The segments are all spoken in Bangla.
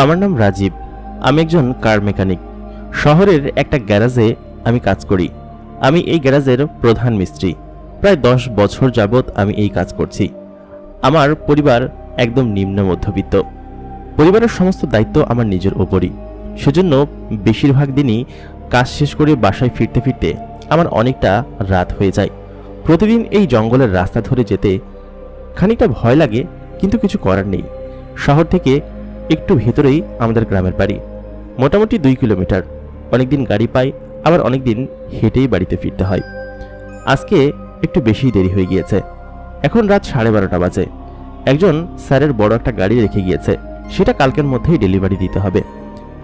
আমার নাম রাজীব। আমি একজন কার মেকানিক। শহরের একটা গ্যারাজে আমি কাজ করি। আমি এই গ্যারাজের প্রধান মিস্ত্রি। প্রায় 10 বছর যাবৎ আমি এই কাজ করছি। আমার পরিবার একদম নিম্ন মধ্যবিত্ত। পরিবারের সমস্ত দায়িত্ব আমার নিজের ওপরই। সেজন্য বেশিরভাগ দিনই কাজ শেষ করে বাসায় ফিরতে ফিরতে আমার অনেকটা রাত হয়ে যায়। প্রতিদিন এই জঙ্গলের রাস্তা ধরে যেতে খানিকটা ভয় লাগে, কিন্তু কিছু করার নেই। শহর থেকে একটু ভেতরেই আমাদের গ্রামের বাড়ি, মোটামুটি 2 কিলোমিটার। অনেকদিন গাড়ি পাই, আবার অনেকদিন হেঁটেই বাড়িতে ফিরতে হয়। আজকে একটু বেশি দেরি হয়ে গিয়েছে। এখন রাত 12:30 বাজে। একজন স্যারের বড় একটা গাড়ি রেখে গিয়েছে, সেটা কালকের মধ্যেই ডেলিভারি দিতে হবে।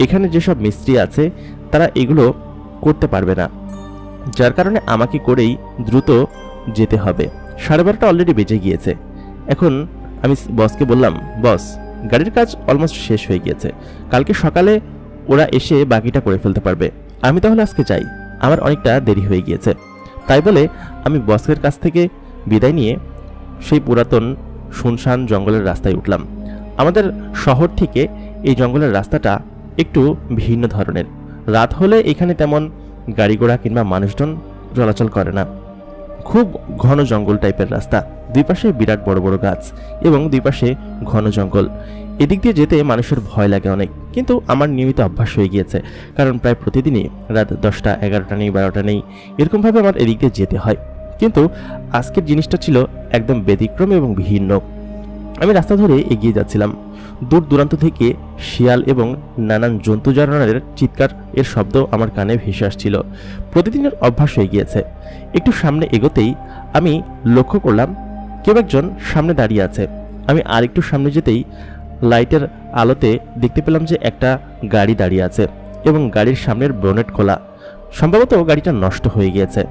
এখানে যেসব মিস্ত্রি আছে তারা এগুলো করতে পারবে না, যার কারণে আমাকে করেই দ্রুত যেতে হবে। 12:30 অলরেডি বেজে গিয়েছে। এখন আমি বসকে বললাম, বস, গাড়ির কাজ অলমোস্ট শেষ হয়ে গিয়েছে, কালকে সকালে ওরা এসে বাকিটা করে ফেলতে পারবে। আমি তাহলে আজকে যাই, আমার অনেকটা দেরি হয়ে গিয়েছে। তাই বলে আমি বসের কাছ থেকে বিদায় নিয়ে সেই পুরাতন শুনশান জঙ্গলের রাস্তায় উঠলাম। আমাদের শহর থেকে এই জঙ্গলের রাস্তাটা একটু ভিন্ন ধরনের। রাত হলে এখানে তেমন গাড়ি ঘোড়া কিংবা মানুষজন চলাচল করে না। খুব ঘন জঙ্গল টাইপের রাস্তা, দুই পাশে বিরাট বড় বড় গাছ এবং দুই পাশে ঘন জঙ্গল। এদিক দিয়ে যেতে মানুষের ভয় লাগে অনেক, কিন্তু আমার নিয়মিত অভ্যাস হয়ে গিয়েছে, কারণ প্রায় প্রতিদিনই রাত 10টা, 11টা নেই, 12টা নেই, এরকমভাবে আমার এদিক দিয়ে যেতে হয়। কিন্তু আজকের জিনিসটা ছিল একদম ব্যতিক্রম এবং ভিন্ন। আমি রাস্তা ধরে এগিয়ে যাচ্ছিলাম। দূর দূরান্ত থেকে শিয়াল এবং নানান জন্তু জানোয়ারের চিৎকার এর শব্দ আমার কানে ভেসে আসছিল। প্রতিদিনের অভ্যাস হয়ে গিয়েছে। একটু সামনে এগোতেই আমি লক্ষ্য করলাম কেউ একজন সামনে দাঁড়িয়ে আছে। আমি আর একটু সামনে যেতেই লাইটের আলোতে দেখতে পেলাম যে একটা গাড়ি দাঁড়িয়ে আছে এবং গাড়ির সামনের বনেট খোলা। সম্ভবত গাড়িটা নষ্ট হয়ে গিয়েছে।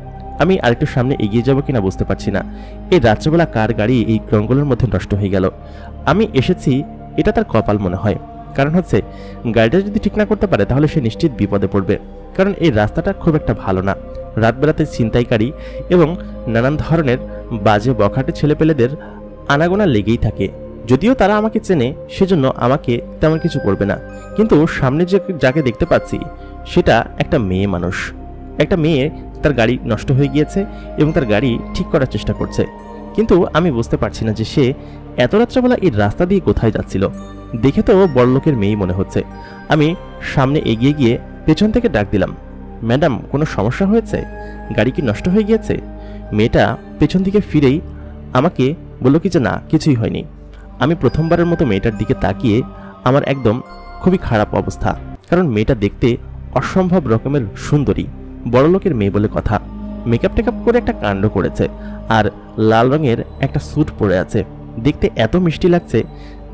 আমি আরেকটু সামনে এগিয়ে যাব কিনা বুঝতে পারছি না। এই রাত্রেবেলা কার গাড়ি এই জঙ্গলের মধ্যে নষ্ট হয়ে গেল? আমি এসেছি, এটা তার কপাল মনে হয়। কারণ হচ্ছে, গাড়িটা যদি ঠিক না করতে পারে তাহলে সে নিশ্চিত বিপদে পড়বে। কারণ এই রাস্তাটা খুব একটা ভালো না। রাতবেলাতে ছিনতাইকারী এবং নানান ধরনের বাজে বখাটে ছেলেপেলেদের আনাগোনা লেগেই থাকে। যদিও তারা আমাকে চেনে, সেজন্য আমাকে তেমন কিছু করবে না। কিন্তু সামনে যাকে দেখতে পাচ্ছি সেটা একটা মেয়ে মানুষ। একটা মেয়ে, তার গাড়ি নষ্ট হয়ে গিয়েছে এবং তার গাড়ি ঠিক করার চেষ্টা করছে। কিন্তু আমি বুঝতে পারছি না যে সে এত রাত্রেবেলা এই রাস্তা দিয়ে কোথায় যাচ্ছিল। দেখে তো বড়লোকের মেয়েই মনে হচ্ছে। আমি সামনে এগিয়ে গিয়ে পেছন থেকে ডাক দিলাম, ম্যাডাম, কোনো সমস্যা হয়েছে? গাড়ি কি নষ্ট হয়ে গিয়েছে? মেয়েটা পেছন দিকে ফিরেই আমাকে বলল কি যে না, কিছুই হয়নি। আমি প্রথমবারের মতো মেয়েটার দিকে তাকিয়ে আমার একদম খুবই খারাপ অবস্থা, কারণ মেয়েটা দেখতে অসম্ভব রকমের সুন্দরী, বড়লোকের মেয়ে বলে কথা। মেকআপ টেকআপ করে একটা কাণ্ড করেছে, আর লাল রঙের একটা স্যুট পরে আছে। দেখতে এত মিষ্টি লাগছে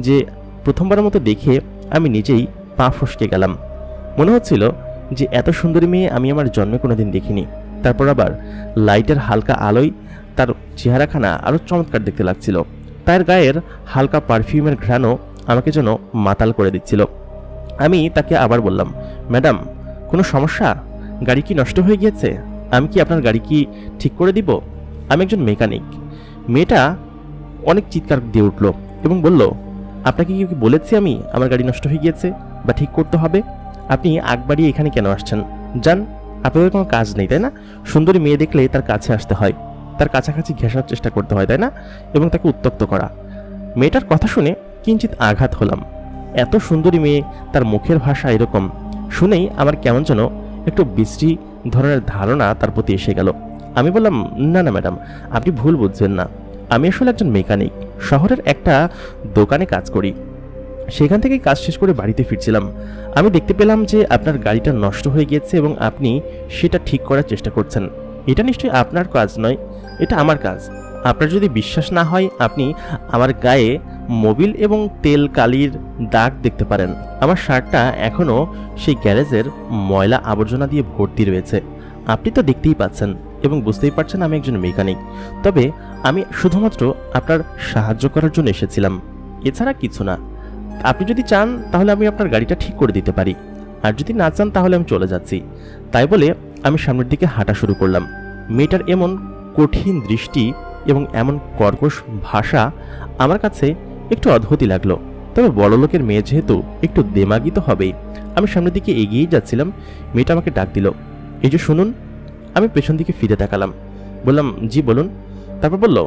যে প্রথমবারের মতো দেখে আমি নিজেই পা ফসকে গেলাম। মনে হচ্ছিল যে এত সুন্দরী মেয়ে আমি আমার জন্মে কোনোদিন দেখিনি। তারপর আবার লাইটের হালকা আলোয় তার চেহারাখানা আরও চমৎকার দেখতে লাগছিল। তার গায়ের হালকা পারফিউমের ঘ্রাণও আমাকে যেন মাতাল করে দিচ্ছিল। আমি তাকে আবার বললাম, ম্যাডাম, কোনো সমস্যা? গাড়ি কি নষ্ট হয়ে গিয়েছে? আমি কি আপনার গাড়ি কি ঠিক করে দিব? আমি একজন মেকানিক। মেয়েটা অনেক চিৎকার দিয়ে উঠল এবং বলল, আপনাকে কি বলেছি আমি আমার গাড়ি নষ্ট হয়ে গিয়েছে বা ঠিক করতে হবে? আপনি আগ বাড়িয়ে এখানে কেন আসছেন? যান, আপনাদের কোনো কাজ নেই, তাই না? সুন্দরী মেয়ে দেখলে তার কাছে আসতে হয়, তার কাছাকাছি ঘেঁষার চেষ্টা করতে হয়, তাই না? এবং তাকে উত্ত্যক্ত করা। মেয়েটার কথা শুনে কিঞ্চিত আঘাত হলাম। এত সুন্দরী মেয়ে, তার মুখের ভাষা এরকম শুনেই আমার কেমন যেন একটু বিশ্রী ধরনের ধারণা তার প্রতি এসে গেল। আমি বললাম, না না ম্যাডাম, আপনি ভুল বুঝছেন না। আমি আসলে একজন মেকানিক, শহরের একটা দোকানে কাজ করি। সেখান থেকেই কাজ শেষ করে বাড়িতে ফিরছিলাম। আমি দেখতে পেলাম যে আপনার গাড়িটা নষ্ট হয়ে গিয়েছে এবং আপনি সেটা ঠিক করার চেষ্টা করছেন। এটা নিশ্চয়ই আপনার কাজ নয়, এটা আমার কাজ। আপনার যদি বিশ্বাস না হয়, আপনি আমার গায়ে মোবিল এবং তেল কালির দাগ দেখতে পারেন। আমার শার্টটা এখনও সেই গ্যারেজের ময়লা আবর্জনা দিয়ে ভর্তি রয়েছে। আপনি তো দেখতেই পাচ্ছেন এবং বুঝতেই পারছেন আমি একজন মেকানিক। তবে আমি শুধুমাত্র আপনার সাহায্য করার জন্য এসেছিলাম, এছাড়া কিছু না। আপনি যদি চান তাহলে আমি আপনার গাড়িটা ঠিক করে দিতে পারি, আর যদি না চান তাহলে আমি চলে যাচ্ছি। তাই বলে আমি সামনের দিকে হাঁটা শুরু করলাম। মেয়েটার এমন কঠিন দৃষ্টি এবং এমন কর্কশ ভাষা আমার কাছে একটু অদ্ভুতই লাগলো। তবে বড়লোকের মেয়ে যেহেতু একটু দেমাগি তো হবেই। আমি সামনের দিকে এগিয়েই যাচ্ছিলাম, মেয়েটা আমাকে ডাক দিল, এই যে শুনুন। আমি পেছন দিকে ফিরে তাকালাম, বললাম জি বলুন। তারপর বলল,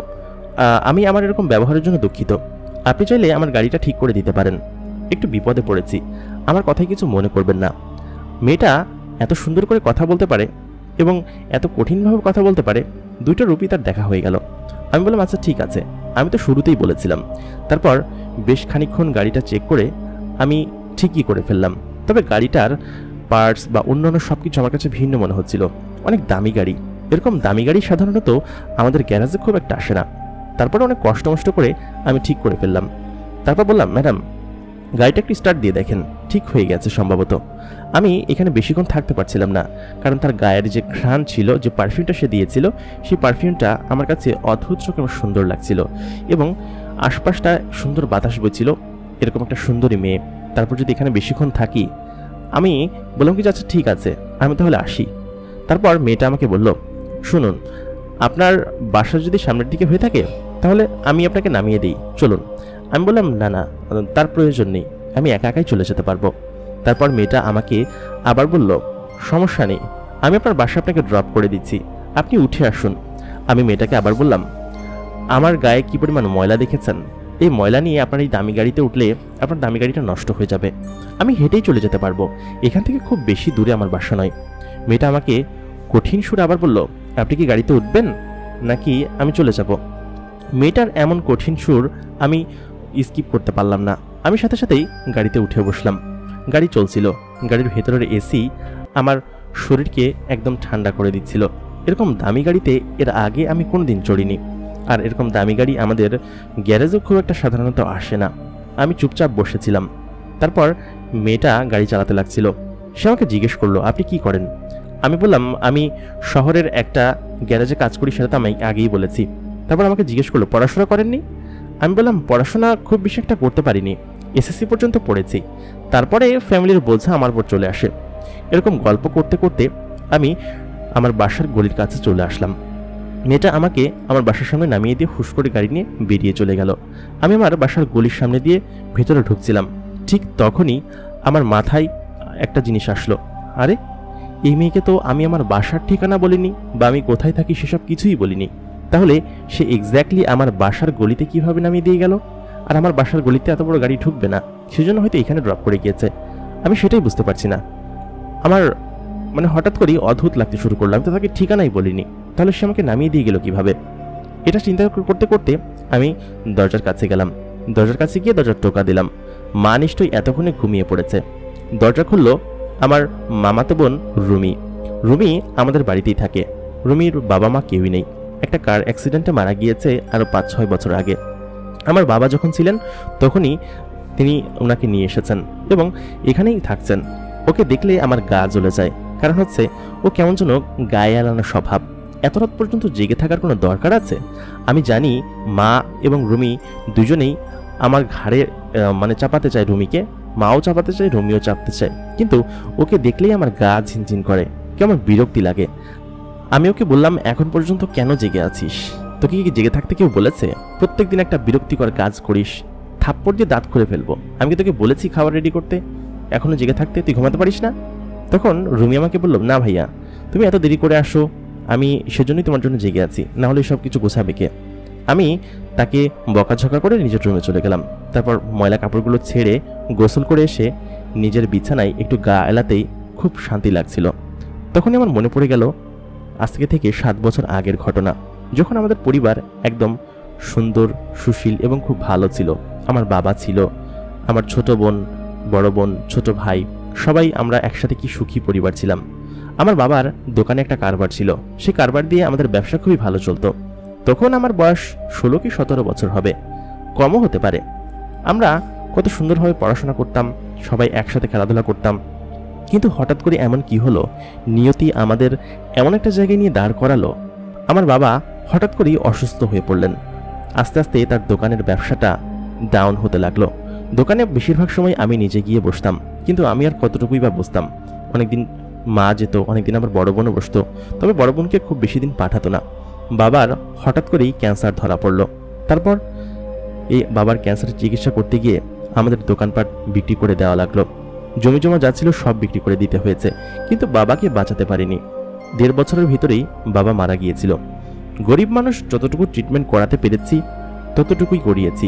আমি আমার এরকম ব্যবহারের জন্য দুঃখিত, আপনি চাইলে আমার গাড়িটা ঠিক করে দিতে পারেন, একটু বিপদে পড়েছি, আমার কথায় কিছু মনে করবেন না। মেয়েটা এত সুন্দর করে কথা বলতে পারে এবং এত কঠিনভাবে কথা বলতে পারে, দুইটা রূপই তার দেখা হয়ে গেল। আমি বললাম আচ্ছা ঠিক আছে, আমি তো শুরুতেই বলেছিলাম। তারপর বেশ খানিকক্ষণ গাড়িটা চেক করে আমি ঠিকই করে ফেললাম। তবে গাড়িটার পার্টস বা অন্যান্য সব কিছু আমার কাছে ভিন্ন মনে হচ্ছিল। অনেক দামি গাড়ি, এরকম দামি গাড়ি সাধারণত আমাদের গ্যারাজে খুব একটা আসে না। তারপরে অনেক কষ্ট মষ্ট করে আমি ঠিক করে ফেললাম। তারপর বললাম, ম্যাডাম গাড়িটা একটু স্টার্ট দিয়ে দেখেন, ঠিক হয়ে গেছে সম্ভবত। আমি এখানে বেশিক্ষণ থাকতে পারছিলাম না, কারণ তার গায়ের যে ঘ্রাণ ছিল, যে পারফিউমটা সে দিয়েছিল, সেই পারফিউমটা আমার কাছে অদ্ভুত রকম সুন্দর লাগছিল এবং আশপাশটা সুন্দর বাতাস বইছিল। এরকম একটা সুন্দরী মেয়ে, তারপর যদি এখানে বেশিক্ষণ থাকি, আমি বললাম কি আচ্ছা ঠিক আছে, আমি তাহলে আসি। তারপর মেয়েটা আমাকে বলল, শুনুন আপনার বাসা যদি সামনের দিকে হয়ে থাকে তাহলে আমি আপনাকে নামিয়ে দিই, চলুন। আমি বললাম না না, তার প্রয়োজন নেই, আমি একা একাই চলে যেতে পারবো। তারপর মেয়েটা আমাকে আবার বলল, সমস্যা নেই, আমি আপনার বাসা আপনাকে ড্রপ করে দিচ্ছি, আপনি উঠে আসুন। আমি মেয়েটাকে আবার বললাম, আমার গায়ে কি পরিমাণ ময়লা দেখেছেন, এই ময়লা নিয়ে আপনার এই দামি গাড়িতে উঠলে আপনার দামি গাড়িটা নষ্ট হয়ে যাবে, আমি হেঁটেই চলে যেতে পারবো, এখান থেকে খুব বেশি দূরে আমার বাসা নয়। মেয়েটা আমাকে কঠিন সুরে আবার বলল, আপনি কি গাড়িতে উঠবেন নাকি আমি চলে যাব? মেয়েটার এমন কঠিন সুর আমি স্কিপ করতে পারলাম না, আমি সাথে সাথেই গাড়িতে উঠে বসলাম। গাড়ি চলছিল, গাড়ির ভেতরের এসি আমার শরীরকে একদম ঠান্ডা করে দিচ্ছিল। এরকম দামি গাড়িতে এর আগে আমি কোনোদিন চড়িনি, আর এরকম দামি গাড়ি আমাদের গ্যারেজেও খুব একটা সাধারণত আসে না। আমি চুপচাপ বসেছিলাম। তারপর মেয়েটা গাড়ি চালাতে লাগছিল। সে আমাকে জিজ্ঞেস করলো, আপনি কি করেন? আমি বললাম, আমি শহরের একটা গ্যারেজে কাজ করি, সেটা তো আমি আগেই বলেছি। তারপর আমাকে জিজ্ঞেস করলো, পড়াশোনা করেননি? আমি বললাম, পড়াশোনা খুব বেশি একটা করতে পারিনি, এসএসসি পর্যন্ত পড়েছি, তারপরে ফ্যামিলির বোঝা আমার উপর চলে আসে। এরকম গল্প করতে করতে আমি আমার বাসার গলির কাছে চলে আসলাম। মেয়েটা আমাকে আমার বাসার সামনে নামিয়ে দিয়ে হুশ করে গাড়ি নিয়ে বেরিয়ে চলে গেল। আমি আমার বাসার গলির সামনে দিয়ে ভেতরে ঢুকছিলাম, ঠিক তখনই আমার মাথায় একটা জিনিস আসলো, আরে এই মেয়েকে তো আমি আমার বাসার ঠিকানা বলিনি বা আমি কোথায় থাকি সেসব কিছুই বলিনি, তাহলে সে এক্স্যাক্টলি আমার বাসার গলিতে কিভাবে নামিয়ে দিয়ে গেল? আর আমার বাসার গলিতে এত বড় গাড়ি ঢুকবে না, সেজন্য হয়তো এখানে ড্রপ করে গিয়েছে। আমি সেটাই বুঝতে পারছি না। আমার হঠাৎ করেই অদ্ভুত লাগতে শুরু করলাম, তো তাকে ঠিকানাই বলিনি, তাহলে সে আমাকে নামিয়ে দিয়ে গেল কিভাবে? এটা চিন্তা করতে করতে আমি দরজার কাছে গেলাম। দরজার কাছে গিয়ে দরজার টোকা দিলাম। মা নিশ্চয়ই এতক্ষণে ঘুমিয়ে পড়েছে। দরজা খুললো আমার মামাতো বোন রুমি। রুমি আমাদের বাড়িতেই থাকে। রুমির বাবা মা কেউই নেই, একটা কার অ্যাক্সিডেন্টে মারা গিয়েছে আরও 5-6 বছর আগে। আমার বাবা যখন ছিলেন তখনই তিনি ওনাকে নিয়ে এসেছেন এবং এখানেই থাকছেন। ওকে দেখলে আমার গা জ্বলে যায়, কারণ হচ্ছে ও কেমন যেন গায়ে আলানো স্বভাব। এত রাত পর্যন্ত জেগে থাকার কোনো দরকার আছে? আমি জানি মা এবং রুমি দুজনেই আমার ঘাড়ে চাপাতে চায় রুমিকে, মাও চাপাতে চায়, রুমিও চাপতে চায়, কিন্তু ওকে দেখলেই আমার গা ঝিনঝিন করে, কেমন বিরক্তি লাগে। আমি ওকে বললাম, এখন পর্যন্ত কেন জেগে আছিস? তোকে কি জেগে থাকতে কেউ বলেছে? প্রত্যেকদিন একটা বিরক্তিকর কাজ করিস, থাপ্পড় দিয়ে দাঁত খুলে ফেলবো। আমি কি তোকে বলেছি খাবার রেডি করতে? এখনো জেগে থাকতে? তুই ঘুমাতে পারিস না? তখন রুমি আমাকে বলল, না ভাইয়া, তুমি এত দেরি করে আসো, আমি সেজন্যই তোমার জন্য জেগে আছি, না হলে সব কিছু গোছাবে কে? আমি তাকে বকাঝকা করে নিজের রুমে চলে গেলাম। তারপর ময়লা কাপড়গুলো ছেড়ে গোসল করে এসে নিজের বিছানায় একটু গা এলাতেই খুব শান্তি লাগছিল। তখনই আমার মনে পড়ে গেল আজকে থেকে 7 বছর আগের ঘটনা, যখন আমাদের পরিবার একদম সুন্দর, সুশীল এবং খুব ভালো ছিল। আমার বাবা ছিল, আমার ছোট বোন, বড় বোন, ছোট ভাই, সবাই আমরা একসাথে কি সুখী পরিবার ছিলাম। আমার বাবার দোকানে একটা কারবার ছিল, সেই কারবার দিয়ে আমাদের ব্যবসা খুবই ভালো চলতো। তখন আমার বয়স 16 কি 17 বছর হবে, কমও হতে পারে। আমরা কত সুন্দরভাবে পড়াশোনা করতাম, সবাই একসাথে খেলাধুলা করতাম। কিন্তু হঠাৎ করে এমন কি হলো, নিয়তি আমাদের এমন একটা জায়গায় নিয়ে দাঁড় করালো। আমার বাবা হঠাৎ করেই অসুস্থ হয়ে পড়লেন। আস্তে আস্তে তার দোকানের ব্যবসাটা ডাউন হতে লাগলো। দোকানে বেশিরভাগ সময় আমি নিজে গিয়ে বসতাম, কিন্তু আমি আর কতটুকুই বা বসতাম। অনেকদিন মা যেত, অনেকদিন আমার বড় বোনও বসতো, তবে বড় বোনকে খুব বেশি দিন পাঠাতো না। বাবার হঠাৎ করেই ক্যান্সার ধরা পড়লো। তারপর এই বাবার ক্যান্সারের চিকিৎসা করতে গিয়ে আমাদের দোকানপাট বিক্রি করে দেওয়া লাগলো। জমি জমা যা ছিল সব বিক্রি করে দিতে হয়েছে, কিন্তু বাবাকে বাঁচাতে পারিনি। 1.5 বছরের ভিতরেই বাবা মারা গিয়েছিল। গরিব মানুষ যতটুকু ট্রিটমেন্ট করাতে পেরেছি ততটুকুই করিয়েছি,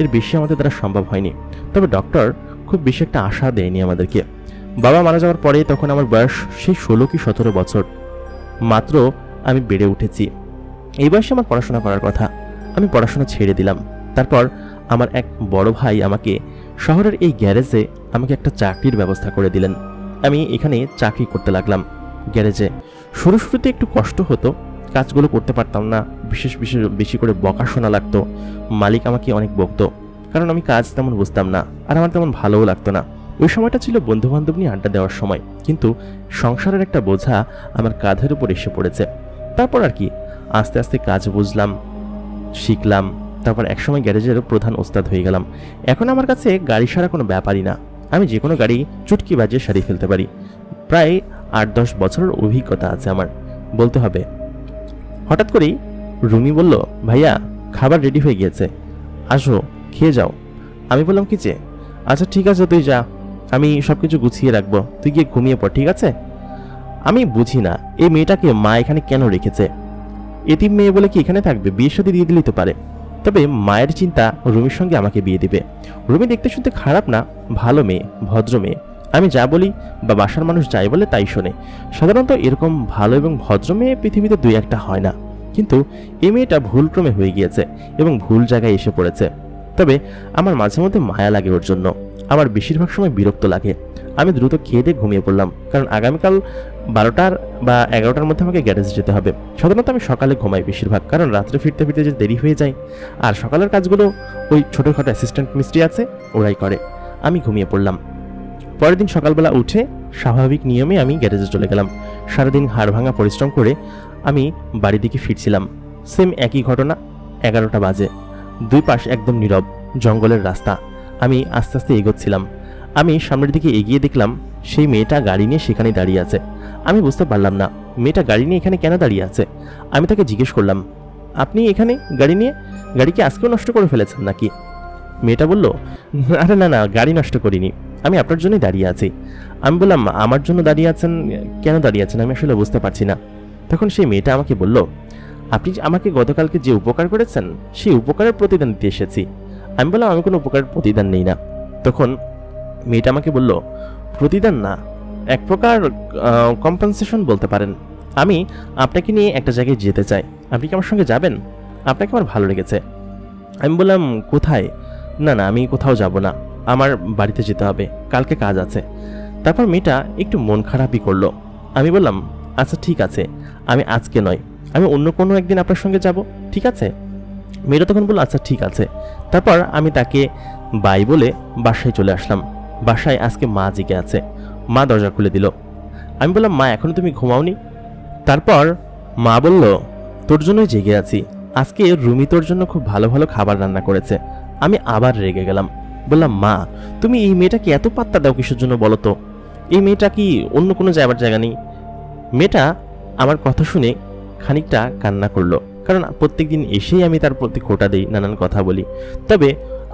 এর বেশি আমাদের দ্বারা সম্ভব হয়নি। তবে ডক্টর খুব বেশি একটা আশা দেয়নি আমাদেরকে। বাবা মারা যাওয়ার পরে তখন আমার বয়স সেই 16 কি 17 বছর মাত্র। আমি বেড়ে উঠেছি। এই বয়সে আমার পড়াশোনা করার কথা, আমি পড়াশোনা ছেড়ে দিলাম। তারপর আমার এক বড় ভাই আমাকে শহরের এই গ্যারেজে আমাকে একটা চাকরির ব্যবস্থা করে দিলেন। আমি এখানে চাকরি করতে লাগলাম গ্যারেজে। শুরুতে একটু কষ্ট হতো, কাজগুলো করতে পারতাম না, বেশি করে বকা শোনা লাগতো। মালিক আমাকে অনেক বকতো, কারণ আমি কাজ তেমন বুঝতাম না, আর আমার তেমন ভালোও লাগতো না। ওই সময়টা ছিল বন্ধুবান্ধব নিয়ে আড্ডা দেওয়ার সময়, কিন্তু সংসারের একটা বোঝা আমার কাঁধের উপর এসে পড়েছে। তারপর আর কি আস্তে আস্তে কাজ বুঝলাম, শিখলাম। তারপর একসময় গ্যারেজের প্রধান ওস্তাদ হয়ে গেলাম। এখন আমার কাছে গাড়ি সারা কোনো ব্যাপারই না, আমি যে কোনো গাড়ি চুটকি বাজিয়ে সারিয়ে ফেলতে পারি। প্রায় 8-10 বছরের অভিজ্ঞতা আছে আমার বলতে হবে। হঠাৎ করেই রুমি বলল, ভাইয়া খাবার রেডি হয়ে গিয়েছে, আসো খেয়ে যাও। আমি বললাম কি যে, আচ্ছা ঠিক আছে তুই যা, আমি সব কিছু গুছিয়ে রাখবো, তুই গিয়ে ঘুমিয়ে পড়, ঠিক আছে। আমি বুঝি না এই মেয়েটাকে মা এখানে কেন রেখেছে। এতিম মেয়ে বলে কি এখানে থাকবে? বিয়ের সাথে দিয়ে দিলেই তো পারে। তবে মায়ের চিন্তা রুমির সঙ্গে আমাকে বিয়ে দিবে। রুমি দেখতে শুনতে খারাপ না, ভালো মেয়ে, ভদ্র মেয়ে। আমি যা বলি বা বাসার মানুষ যাই বলে তাই শোনে। সাধারণত এরকম ভালো এবং ভদ্র মেয়ে পৃথিবীতে 2-1টা হয় না, কিন্তু এই মেয়েটা ভুলক্রমে হয়ে গিয়েছে এবং ভুল জায়গায় এসে পড়েছে। তবে আমার মাঝে মধ্যে মায়া লাগে ওর জন্য, আমার বেশিরভাগ সময় বিরক্ত লাগে। আমি দ্রুত খেয়ে দিয়ে ঘুমিয়ে পড়লাম, কারণ আগামীকাল 12টা বা 11টার মধ্যে আমাকে গ্যারেজে যেতে হবে। সাধারণত আমি সকালে ঘুমাই বেশিরভাগ, কারণ রাত্রে ফিরতে ফিরতে যে দেরি হয়ে যায়। আর সকালের কাজগুলো ওই ছোটোখাটো অ্যাসিস্ট্যান্ট মিস্ত্রি আছে ওরাই করে। আমি ঘুমিয়ে পড়লাম। পরের দিন সকালবেলা উঠে স্বাভাবিক নিয়মে আমি গ্যারেজে চলে গেলাম। সারাদিন হাড় ভাঙা পরিশ্রম করে আমি বাড়ির দিকে ফিরছিলাম। সেম একই ঘটনা। 11টা বাজে। দুই পাশ একদম নীরব, জঙ্গলের রাস্তা। আমি আস্তে আস্তে এগোচ্ছিলাম। আমি সামনের দিকে এগিয়ে দেখলাম সেই মেয়েটা গাড়ি নিয়ে সেখানে দাঁড়িয়ে আছে। আমি বুঝতে পারলাম না মেয়েটা গাড়ি নিয়ে এখানে কেন দাঁড়িয়ে আছে। আমি তাকে জিজ্ঞেস করলাম, আপনি এখানে গাড়ি নিয়ে, গাড়ি কি আজকেও নষ্ট করে ফেলেছেন নাকি? মেয়েটা বলল, আরে না না, গাড়ি নষ্ট করিনি, আমি আপনার জন্যই দাঁড়িয়ে আছি। আমি বললাম, আমার জন্য দাঁড়িয়ে আছেন? কেন দাঁড়িয়ে আছেন আমি আসলে বুঝতে পারছি না। তখন সেই মেয়েটা আমাকে বলল, আপনি আমাকে গতকালকে যে উপকার করেছেন সেই উপকারের প্রতিদান দিতে এসেছি। আমি বললাম, আমি কোনো উপকারের প্রতিদান নেই না। তখন মেয়েটা আমাকে বলল, প্রতিদান না, এক প্রকার কম্পেনসেশন বলতে পারেন। আমি আপনাকে নিয়ে একটা জায়গায় যেতে চাই, আপনি কি আমার সঙ্গে যাবেন? আপনাকে আমার ভালো লেগেছে। আমি বললাম, কোথায়? না না, আমি কোথাও যাব না, আমার বাড়িতে যেতে হবে, কালকে কাজ আছে। তারপর মেয়েটা একটু মন খারাপই করলো। আমি বললাম, আচ্ছা ঠিক আছে, আমি আজকে নয়, আমি অন্য কোনো একদিন আপনার সঙ্গে যাব, ঠিক আছে? মেয়েটা তখন বলল, আচ্ছা ঠিক আছে। তারপর আমি তাকে বাই বলে বাসায় চলে আসলাম। বাসায় আজকে মা জেগে আছে। মা দরজা খুলে দিল। আমি বললাম, মা এখনো তুমি ঘুমাওনি? তারপর মা বলল, তোর জন্যই জেগে আছি, আজকে রুমি তোর জন্য খুব ভালো ভালো খাবার রান্না করেছে। আমি আবার রেগে গেলাম, বললাম, মা তুমি এই মেয়েটাকে এত পাত্তা দাও কিসের জন্য বলো তো? এই মেয়েটা কি অন্য কোনো যাবার জায়গা নেই? মেয়েটা আমার কথা শুনে খানিকটা কান্না করলো, কারণ প্রত্যেকদিন এসেই আমি তার প্রতি খোঁটা দিই, নানান কথা বলি। তবে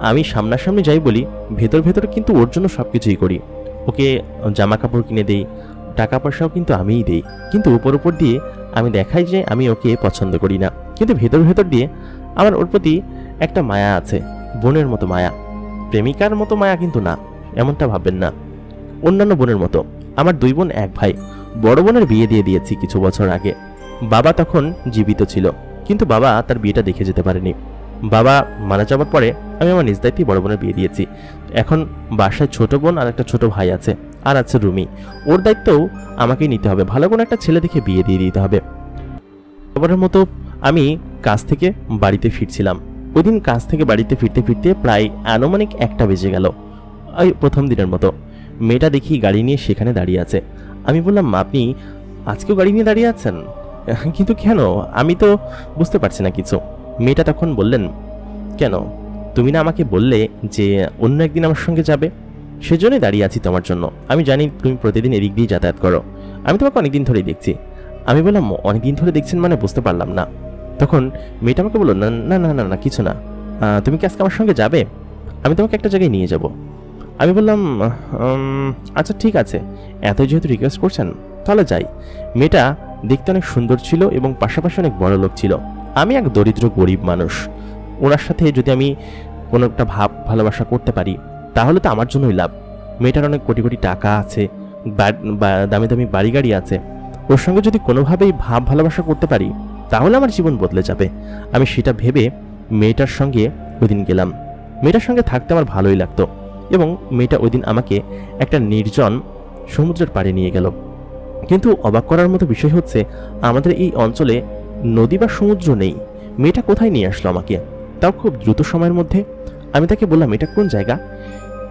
আমি সামনাসামনি যাই বলি, ভেতর ভেতর কিন্তু ওর জন্য সব কিছুই করি। ওকে জামা কাপড় কিনে দেই, টাকা পয়সাও কিন্তু আমিই দেই। কিন্তু উপর উপর দিয়ে আমি দেখাই যে আমি ওকে পছন্দ করি না, কিন্তু ভেতর ভেতর দিয়ে আমার ওর প্রতি একটা মায়া আছে, বোনের মতো মায়া। প্রেমিকার মতো মায়া কিন্তু না, এমনটা ভাববেন না। অন্যান্য বোনের মতো। আমার 2 বোন 1 ভাই। বড় বোনের বিয়ে দিয়ে দিয়েছি কিছু বছর আগে। বাবা তখন জীবিত ছিল, কিন্তু বাবা তার বিয়েটা দেখে যেতে পারেনি। বাবা মারা যাওয়ার পরে আমি আমার নিজ দায়িত্বে বড় বোনের বিয়ে দিয়েছি। এখন বাসায় ছোট বোন আর একটা ছোট ভাই আছে, আর আছে রুমি। ওর দায়িত্বও আমাকেই নিতে হবে, ভালো কোনো একটা ছেলে দেখে বিয়ে দিয়ে দিতে হবে। খবরের মতো আমি কাজ থেকে বাড়িতে ফিরছিলাম। ওই দিন কাজ থেকে বাড়িতে ফিরতে ফিরতে প্রায় আনুমানিক 1টা বেজে গেল। ওই প্রথম দিনের মতো মেয়েটা দেখি গাড়ি নিয়ে সেখানে দাঁড়িয়ে আছে। আমি বললাম, আপনি আজকেও গাড়ি নিয়ে দাঁড়িয়ে আছেন? কিন্তু কেন? আমি তো বুঝতে পারছি না কিছু। মেয়েটা তখন বললেন, কেন, তুমি না আমাকে বললে যে অন্য একদিন আমার সঙ্গে যাবে? সেজন্যই দাঁড়িয়ে আছি তোমার জন্য। আমি জানি তুমি প্রতিদিন এদিক দিয়ে যাতায়াত করো, আমি তোমাকে অনেকদিন ধরেই দেখছি। আমি বললাম, অনেকদিন ধরে দেখছেন মানে? বুঝতে পারলাম না। তখন মেয়েটা আমাকে বললো, না না না না, কিছু না, তুমি কি আজকে আমার সঙ্গে যাবে? আমি তোমাকে একটা জায়গায় নিয়ে যাব। আমি বললাম আচ্ছা ঠিক আছে, এতই যেহেতু রিকোয়েস্ট করছেন তাহলে যাই। মেয়েটা দেখতে অনেক সুন্দর ছিল এবং পাশাপাশি অনেক বড় লোক ছিল। আমি এক দরিদ্র গরিব মানুষ। ওনার সাথে যদি আমি কোনো একটা ভালোবাসা করতে পারি তাহলে তো আমার জন্যই লাভ। মেয়েটার অনেক কোটি কোটি টাকা আছে, দামি দামি বাড়ি গাড়ি আছে। ওর সঙ্গে যদি কোনোভাবেই ভালোবাসা করতে পারি তাহলে আমার জীবন বদলে যাবে। আমি সেটা ভেবে মেয়েটার সঙ্গে ওই দিন গেলাম। মেয়েটার সঙ্গে থাকতে আমার ভালোই লাগতো এবং মেয়েটা ওই দিন আমাকে একটা নির্জন সমুদ্রের পাড়ে নিয়ে গেল। কিন্তু অবাক করার মতো বিষয় হচ্ছে, আমাদের এই অঞ্চলে নদী বা সমুদ্র নেই। মেয়েটা কোথায় নিয়ে আসলো আমাকে, তাও খুব দ্রুত সময়ের মধ্যে। আমি তাকে বললাম এটা কোন জায়গা।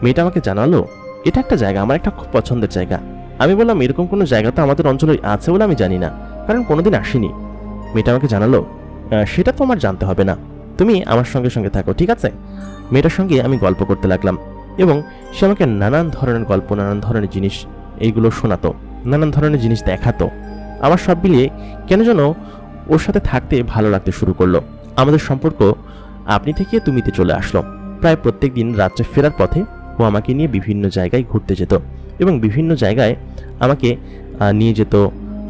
মেয়েটা আমাকে জানালো এটা একটা জায়গা, আমার একটা খুব পছন্দের জায়গা। আমি বললাম এরকম কোনো জায়গা তো আমাদের অঞ্চলে আছে বলে আমি জানি না, কারণ কোনোদিন আসিনি। মেয়েটা আমাকে জানালো সেটা তো আমার জানতে হবে না, তুমি আমার সঙ্গে সঙ্গে থাকো, ঠিক আছে। মেয়েটার সঙ্গে আমি গল্প করতে লাগলাম এবং সে আমাকে নানান ধরনের গল্প, নানান ধরনের জিনিস এইগুলো শোনাতো, নানান ধরনের জিনিস দেখাতো। আমার সব মিলিয়ে কেন যেন ওর সাথে থাকতে ভালো লাগতে শুরু করলো। আমাদের সম্পর্ক আপনি থেকে তুমিতে চলে আসলো। প্রায় প্রত্যেক দিন রাত্রে ফেরার পথে ও আমাকে নিয়ে বিভিন্ন জায়গায় ঘুরতে যেত এবং বিভিন্ন জায়গায় আমাকে নিয়ে যেত,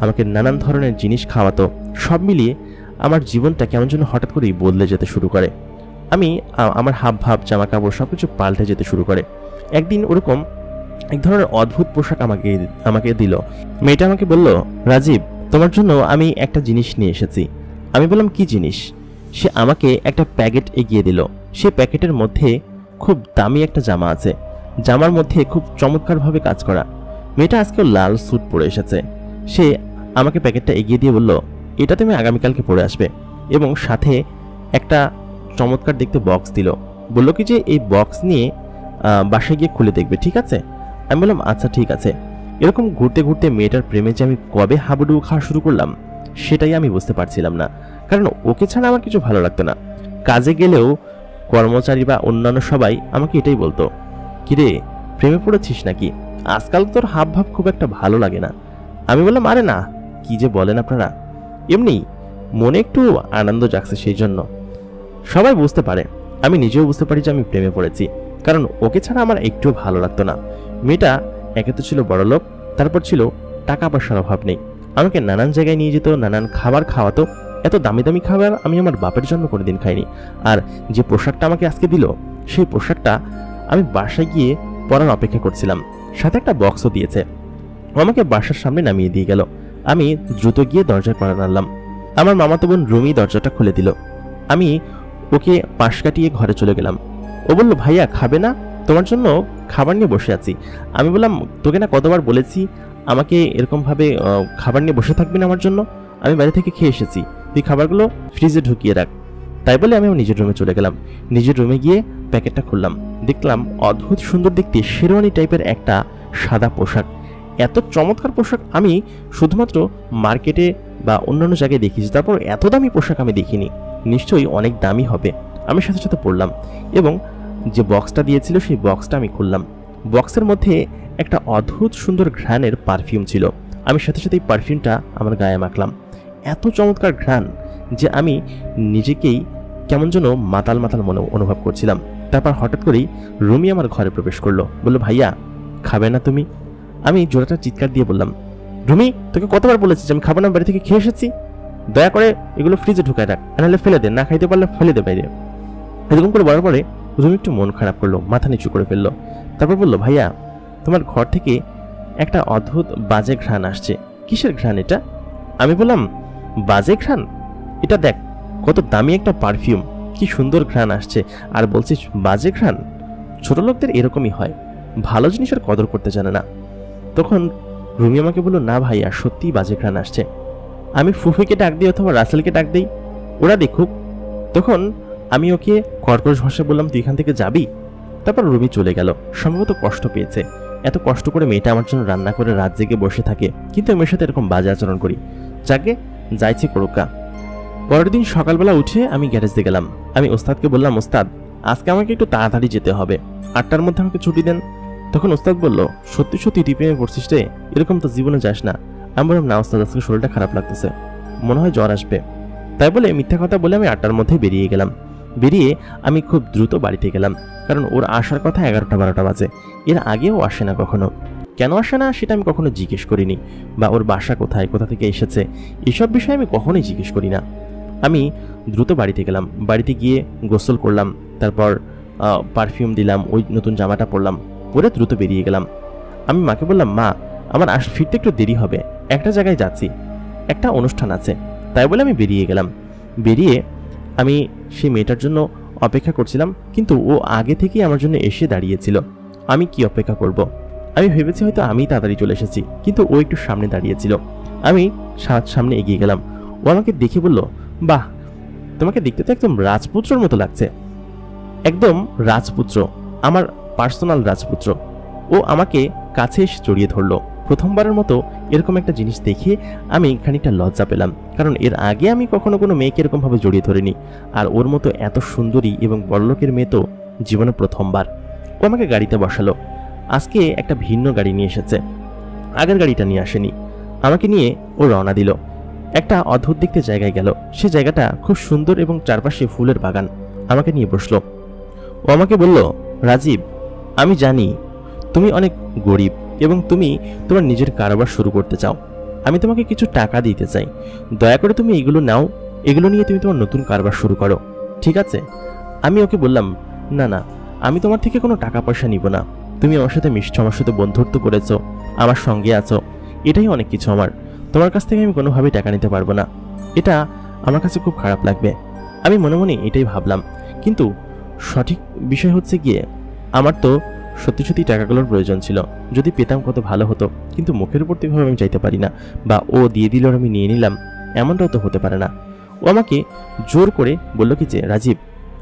আমাকে নানান ধরনের জিনিস খাওয়াতো। সব মিলিয়ে আমার জীবনটা কেমন যেন হঠাৎ করেই বদলে যেতে শুরু করে। আমার হাব ভাব, জামা কাপড় সব কিছু পাল্টে যেতে শুরু করে। একদিন ওরকম এক ধরনের অদ্ভুত পোশাক আমাকে দিল। মেয়েটা আমাকে বলল, রাজীব তোমার জন্য আমি একটা জিনিস নিয়ে এসেছি। আমি বললাম কি জিনিস। সে আমাকে একটা প্যাকেট এগিয়ে দিল। সে প্যাকেটের মধ্যে খুব দামি একটা জামা আছে, জামার মধ্যে খুব চমৎকারভাবে কাজ করা। মেয়েটা আজকেও লাল স্যুট পরে এসেছে। সে আমাকে প্যাকেটটা এগিয়ে দিয়ে বলল, এটা তুমি আগামীকালকে পরে আসবে, এবং সাথে একটা চমৎকার দেখতে বক্স দিল। বলল কি যে এই বক্স নিয়ে বাসায় গিয়ে খুলে দেখবে, ঠিক আছে। আমি বললাম আচ্ছা ঠিক আছে। এরকম ঘুরতে ঘুরতে মেয়েটার প্রেমে যে আমি কবে হাবুডুবু খাওয়া শুরু করলাম সেটাই আমি বুঝতে পারছিলাম না, কারণ ওকে ছাড়া আমার কিছু ভালো লাগতো না। কাজে গেলেও কর্মচারী বা অন্যান্য সবাই আমাকে এটাই বলতো, কিরে প্রেমে পড়েছিস নাকি, আজকাল তোর হাব ভাব খুব একটা ভালো লাগে না। আমি বললাম আরে না, কি যে বলেন আপনারা, এমনি মনে একটু আনন্দ জাগছে সেই জন্য। সবাই বুঝতে পারে, আমি নিজেও বুঝতে পারি যে আমি প্রেমে পড়েছি, কারণ ওকে ছাড়া আমার একটু ভালো লাগতো না। মেয়েটা একে তো ছিল বড় লোক, তারপর ছিল টাকা পয়সার অভাব নেই। আমাকে নানান জায়গায় নিয়ে যেত, নানান খাবার খাওয়াতো। এত দামি দামি খাবার আমি আমার বাপের জন্য কোনোদিন খাইনি। আর যে পোশাকটা আমাকে আজকে দিল সেই পোশাকটা আমি বাসায় গিয়ে পরার অপেক্ষা করছিলাম। সাথে একটা বক্সও দিয়েছে। ও আমাকে বাসার সামনে নামিয়ে দিয়ে গেল। আমি দ্রুত গিয়ে দরজায় কড়া নাড়লাম। আমার মামাতো বোন রুমি দরজাটা খুলে দিল। আমি ওকে পাশ কাটিয়ে ঘরে চলে গেলাম। ও বলল, ভাইয়া খাবে না, তোমার জন্য খাবার নিয়ে বসে আছি। আমি বললাম, তোকে না কতবার বলেছি আমাকে এরকমভাবে খাবার নিয়ে বসে থাকবি না আমার জন্য, আমি বাইরে থেকে খেয়ে এসেছি, তুই খাবারগুলো ফ্রিজে ঢুকিয়ে রাখ। তাই বলে আমি আমার নিজের রুমে চলে গেলাম। নিজের রুমে গিয়ে প্যাকেটটা খুললাম, দেখলাম অদ্ভুত সুন্দর দেখতে শেরওয়ানি টাইপের একটা সাদা পোশাক। এত চমৎকার পোশাক আমি শুধুমাত্র মার্কেটে বা অন্যান্য জায়গায় দেখেছি, তারপর এত দামি পোশাক আমি দেখিনি। নিশ্চয়ই অনেক দামি হবে। আমি সাথে সাথে পড়লাম এবং যে বক্সটা দিয়েছিল সেই বক্সটা আমি খুললাম। বক্সের মধ্যে একটা অদ্ভুত সুন্দর ঘ্রাণের পারফিউম ছিল। আমি সাথে সাথে এই পারফিউমটা আমার গায়ে মাখলাম। এত চমৎকার ঘ্রাণ যে আমি নিজেকেই কেমন যেন মাতাল মাতাল মনে অনুভব করছিলাম। তারপর হঠাৎ করেই রুমি আমার ঘরে প্রবেশ করলো। বলল, ভাইয়া খাবে না তুমি? আমি জোড়াটা চিৎকার দিয়ে বললাম, রুমি তোকে কতবার বলেছি যে আমি খাবার না, বাড়ি থেকে খেয়ে এসেছি, দয়া করে এগুলো ফ্রিজে ঢুকায় রাখ, নাহলে ফেলে দে, না খাইতে পারলে ফেলে দে বাইরে। এরকম করে বলার পরে রুমি একটু মন খারাপ করলো, মাথা নিচু করে ফেললো। তারপর বললো, ভাইয়া তোমার ঘর থেকে একটা অদ্ভুত বাজে ঘ্রাণ আসছে, কিসের ঘ্রাণ এটা? আমি বললাম, বাজে ঘ্রাণ? এটা দেখ কত দামি একটা পারফিউম, কি সুন্দর ঘ্রাণ আসছে, আর বলছিস বাজে ঘ্রাণ? ছোট লোকদের এরকমই হয়, ভালো জিনিসের কদর করতে জানে না। তখন রুমি আমাকে বললো, না ভাইয়া সত্যিই বাজে ঘ্রাণ আসছে। আমি ফুফিকে ডাক দিই অথবা রাসেলকে ডাক দিই, ওরা দেখুক। তখন আমি ওকে কর্কশ ভাষায় বললাম, তুই এখান থেকে যাবি। তারপর রুমি চলে গেল, সম্ভবত কষ্ট পেয়েছে। এত কষ্ট করে মেয়েটা আমার জন্য রান্না করে রাত জেগে বসে থাকে, কিন্তু আমি মেয়ের সাথে এরকম বাজে আচরণ করি। যাকে যাইছে করুকা। পরের দিন সকালবেলা উঠে আমি গ্যারেজে গেলাম। আমি ওস্তাদকে বললাম, ওস্তাদ আজকে আমাকে একটু তাড়াতাড়ি যেতে হবে, 8টার মধ্যে আমাকে ছুটি দেন। তখন ওস্তাদ বলল, সত্যি সত্যি তুই প্রেমে পড়ছিস রে, এরকম তো জীবনে যাস না। আমি বললাম, না ওস্তাদ আজকে শরীরটা খারাপ লাগতেছে, মনে হয় জ্বর আসবে। তাই বলে মিথ্যা কথা বলে আমি 8টার মধ্যে বেরিয়ে গেলাম। বেরিয়ে আমি খুব দ্রুত বাড়িতে গেলাম, কারণ ওর আসার কথা 11টা-12টা বাজে। এর আগেও আসে না কখনো। কেন আসে না সেটা আমি কখনো জিজ্ঞেস করিনি, বা ওর বাসা কোথায়, কোথা থেকে এসেছে, এসব বিষয়ে আমি কখনোই জিজ্ঞেস করি না। আমি দ্রুত বাড়িতে গেলাম, বাড়িতে গিয়ে গোসল করলাম, তারপর পারফিউম দিলাম, ওই নতুন জামাটা পরলাম, পরে দ্রুত বেরিয়ে গেলাম। আমি মাকে বললাম, মা আমার ফিরতে একটু দেরি হবে, একটা জায়গায় যাচ্ছি, একটা অনুষ্ঠান আছে, তাই বলে আমি বেরিয়ে গেলাম। বেরিয়ে আমি সেই মেয়েটার জন্য অপেক্ষা করছিলাম, কিন্তু ও আগে থেকেই আমার জন্য এসে দাঁড়িয়েছিল। আমি কি অপেক্ষা করব? আমি ভেবেছি হয়তো আমি তাড়াতাড়ি চলে এসেছি, কিন্তু ও একটু সামনে দাঁড়িয়েছিল। আমি সামনে এগিয়ে গেলাম। ও আমাকে দেখে বলল, বাহ, তোমাকে দেখতে তো একদম রাজপুত্রর মতো লাগছে। একদম রাজপুত্র, আমার পার্সোনাল রাজপুত্র। ও আমাকে কাছে এসে জড়িয়ে ধরলো। প্রথমবারের মতো এরকম একটা জিনিস দেখে আমি খানিকটা লজ্জা পেলাম, কারণ এর আগে আমি কখনো কোনো মেয়েকে এরকমভাবে জড়িয়ে ধরিনি। আর ওর মতো এত সুন্দরী এবং বড়লোকের মেয়ে তো জীবনে প্রথমবার। ও আমাকে গাড়িতে বসালো। আজকে একটা ভিন্ন গাড়ি নিয়ে এসেছে, আগের গাড়িটা নিয়ে আসেনি। আমাকে নিয়ে ও রওনা দিল। একটা অদ্ভুত দেখতে জায়গায় গেল। সে জায়গাটা খুব সুন্দর এবং চারপাশে ফুলের বাগান। আমাকে নিয়ে বসলো। ও আমাকে বলল, রাজীব, আমি জানি তুমি অনেক গরিব এবং তুমি তোমার নিজের কারবার শুরু করতে চাও। আমি তোমাকে কিছু টাকা দিতে চাই, দয়া করে তুমি এগুলো নাও, এগুলো নিয়ে তুমি তোমার নতুন কারবার শুরু করো, ঠিক আছে? আমি ওকে বললাম, না না, আমি তোমার থেকে কোনো টাকা পয়সা নিব না। তুমি আমার সাথে মিশছো, আমার সাথে বন্ধুত্ব করেছো, আমার সঙ্গে আছো, এটাই অনেক কিছু আমার। তোমার কাছ থেকে আমি কোনোভাবেই টাকা নিতে পারবো না, এটা আমার কাছে খুব খারাপ লাগবে। আমি মনে মনে এটাই ভাবলাম, কিন্তু সঠিক বিষয় হচ্ছে গিয়ে আমার তো সত্যি সত্যি টাকাগুলোর প্রয়োজন ছিল। যদি পেতাম কত ভালো হতো, কিন্তু মুখের উপর থেকে আমি চাইতে পারি না, বা ও দিয়ে দিল আর আমি নিয়ে নিলাম, এমনটাও তো হতে পারে না। ও আমাকে জোর করে বলল কি যে, রাজীব,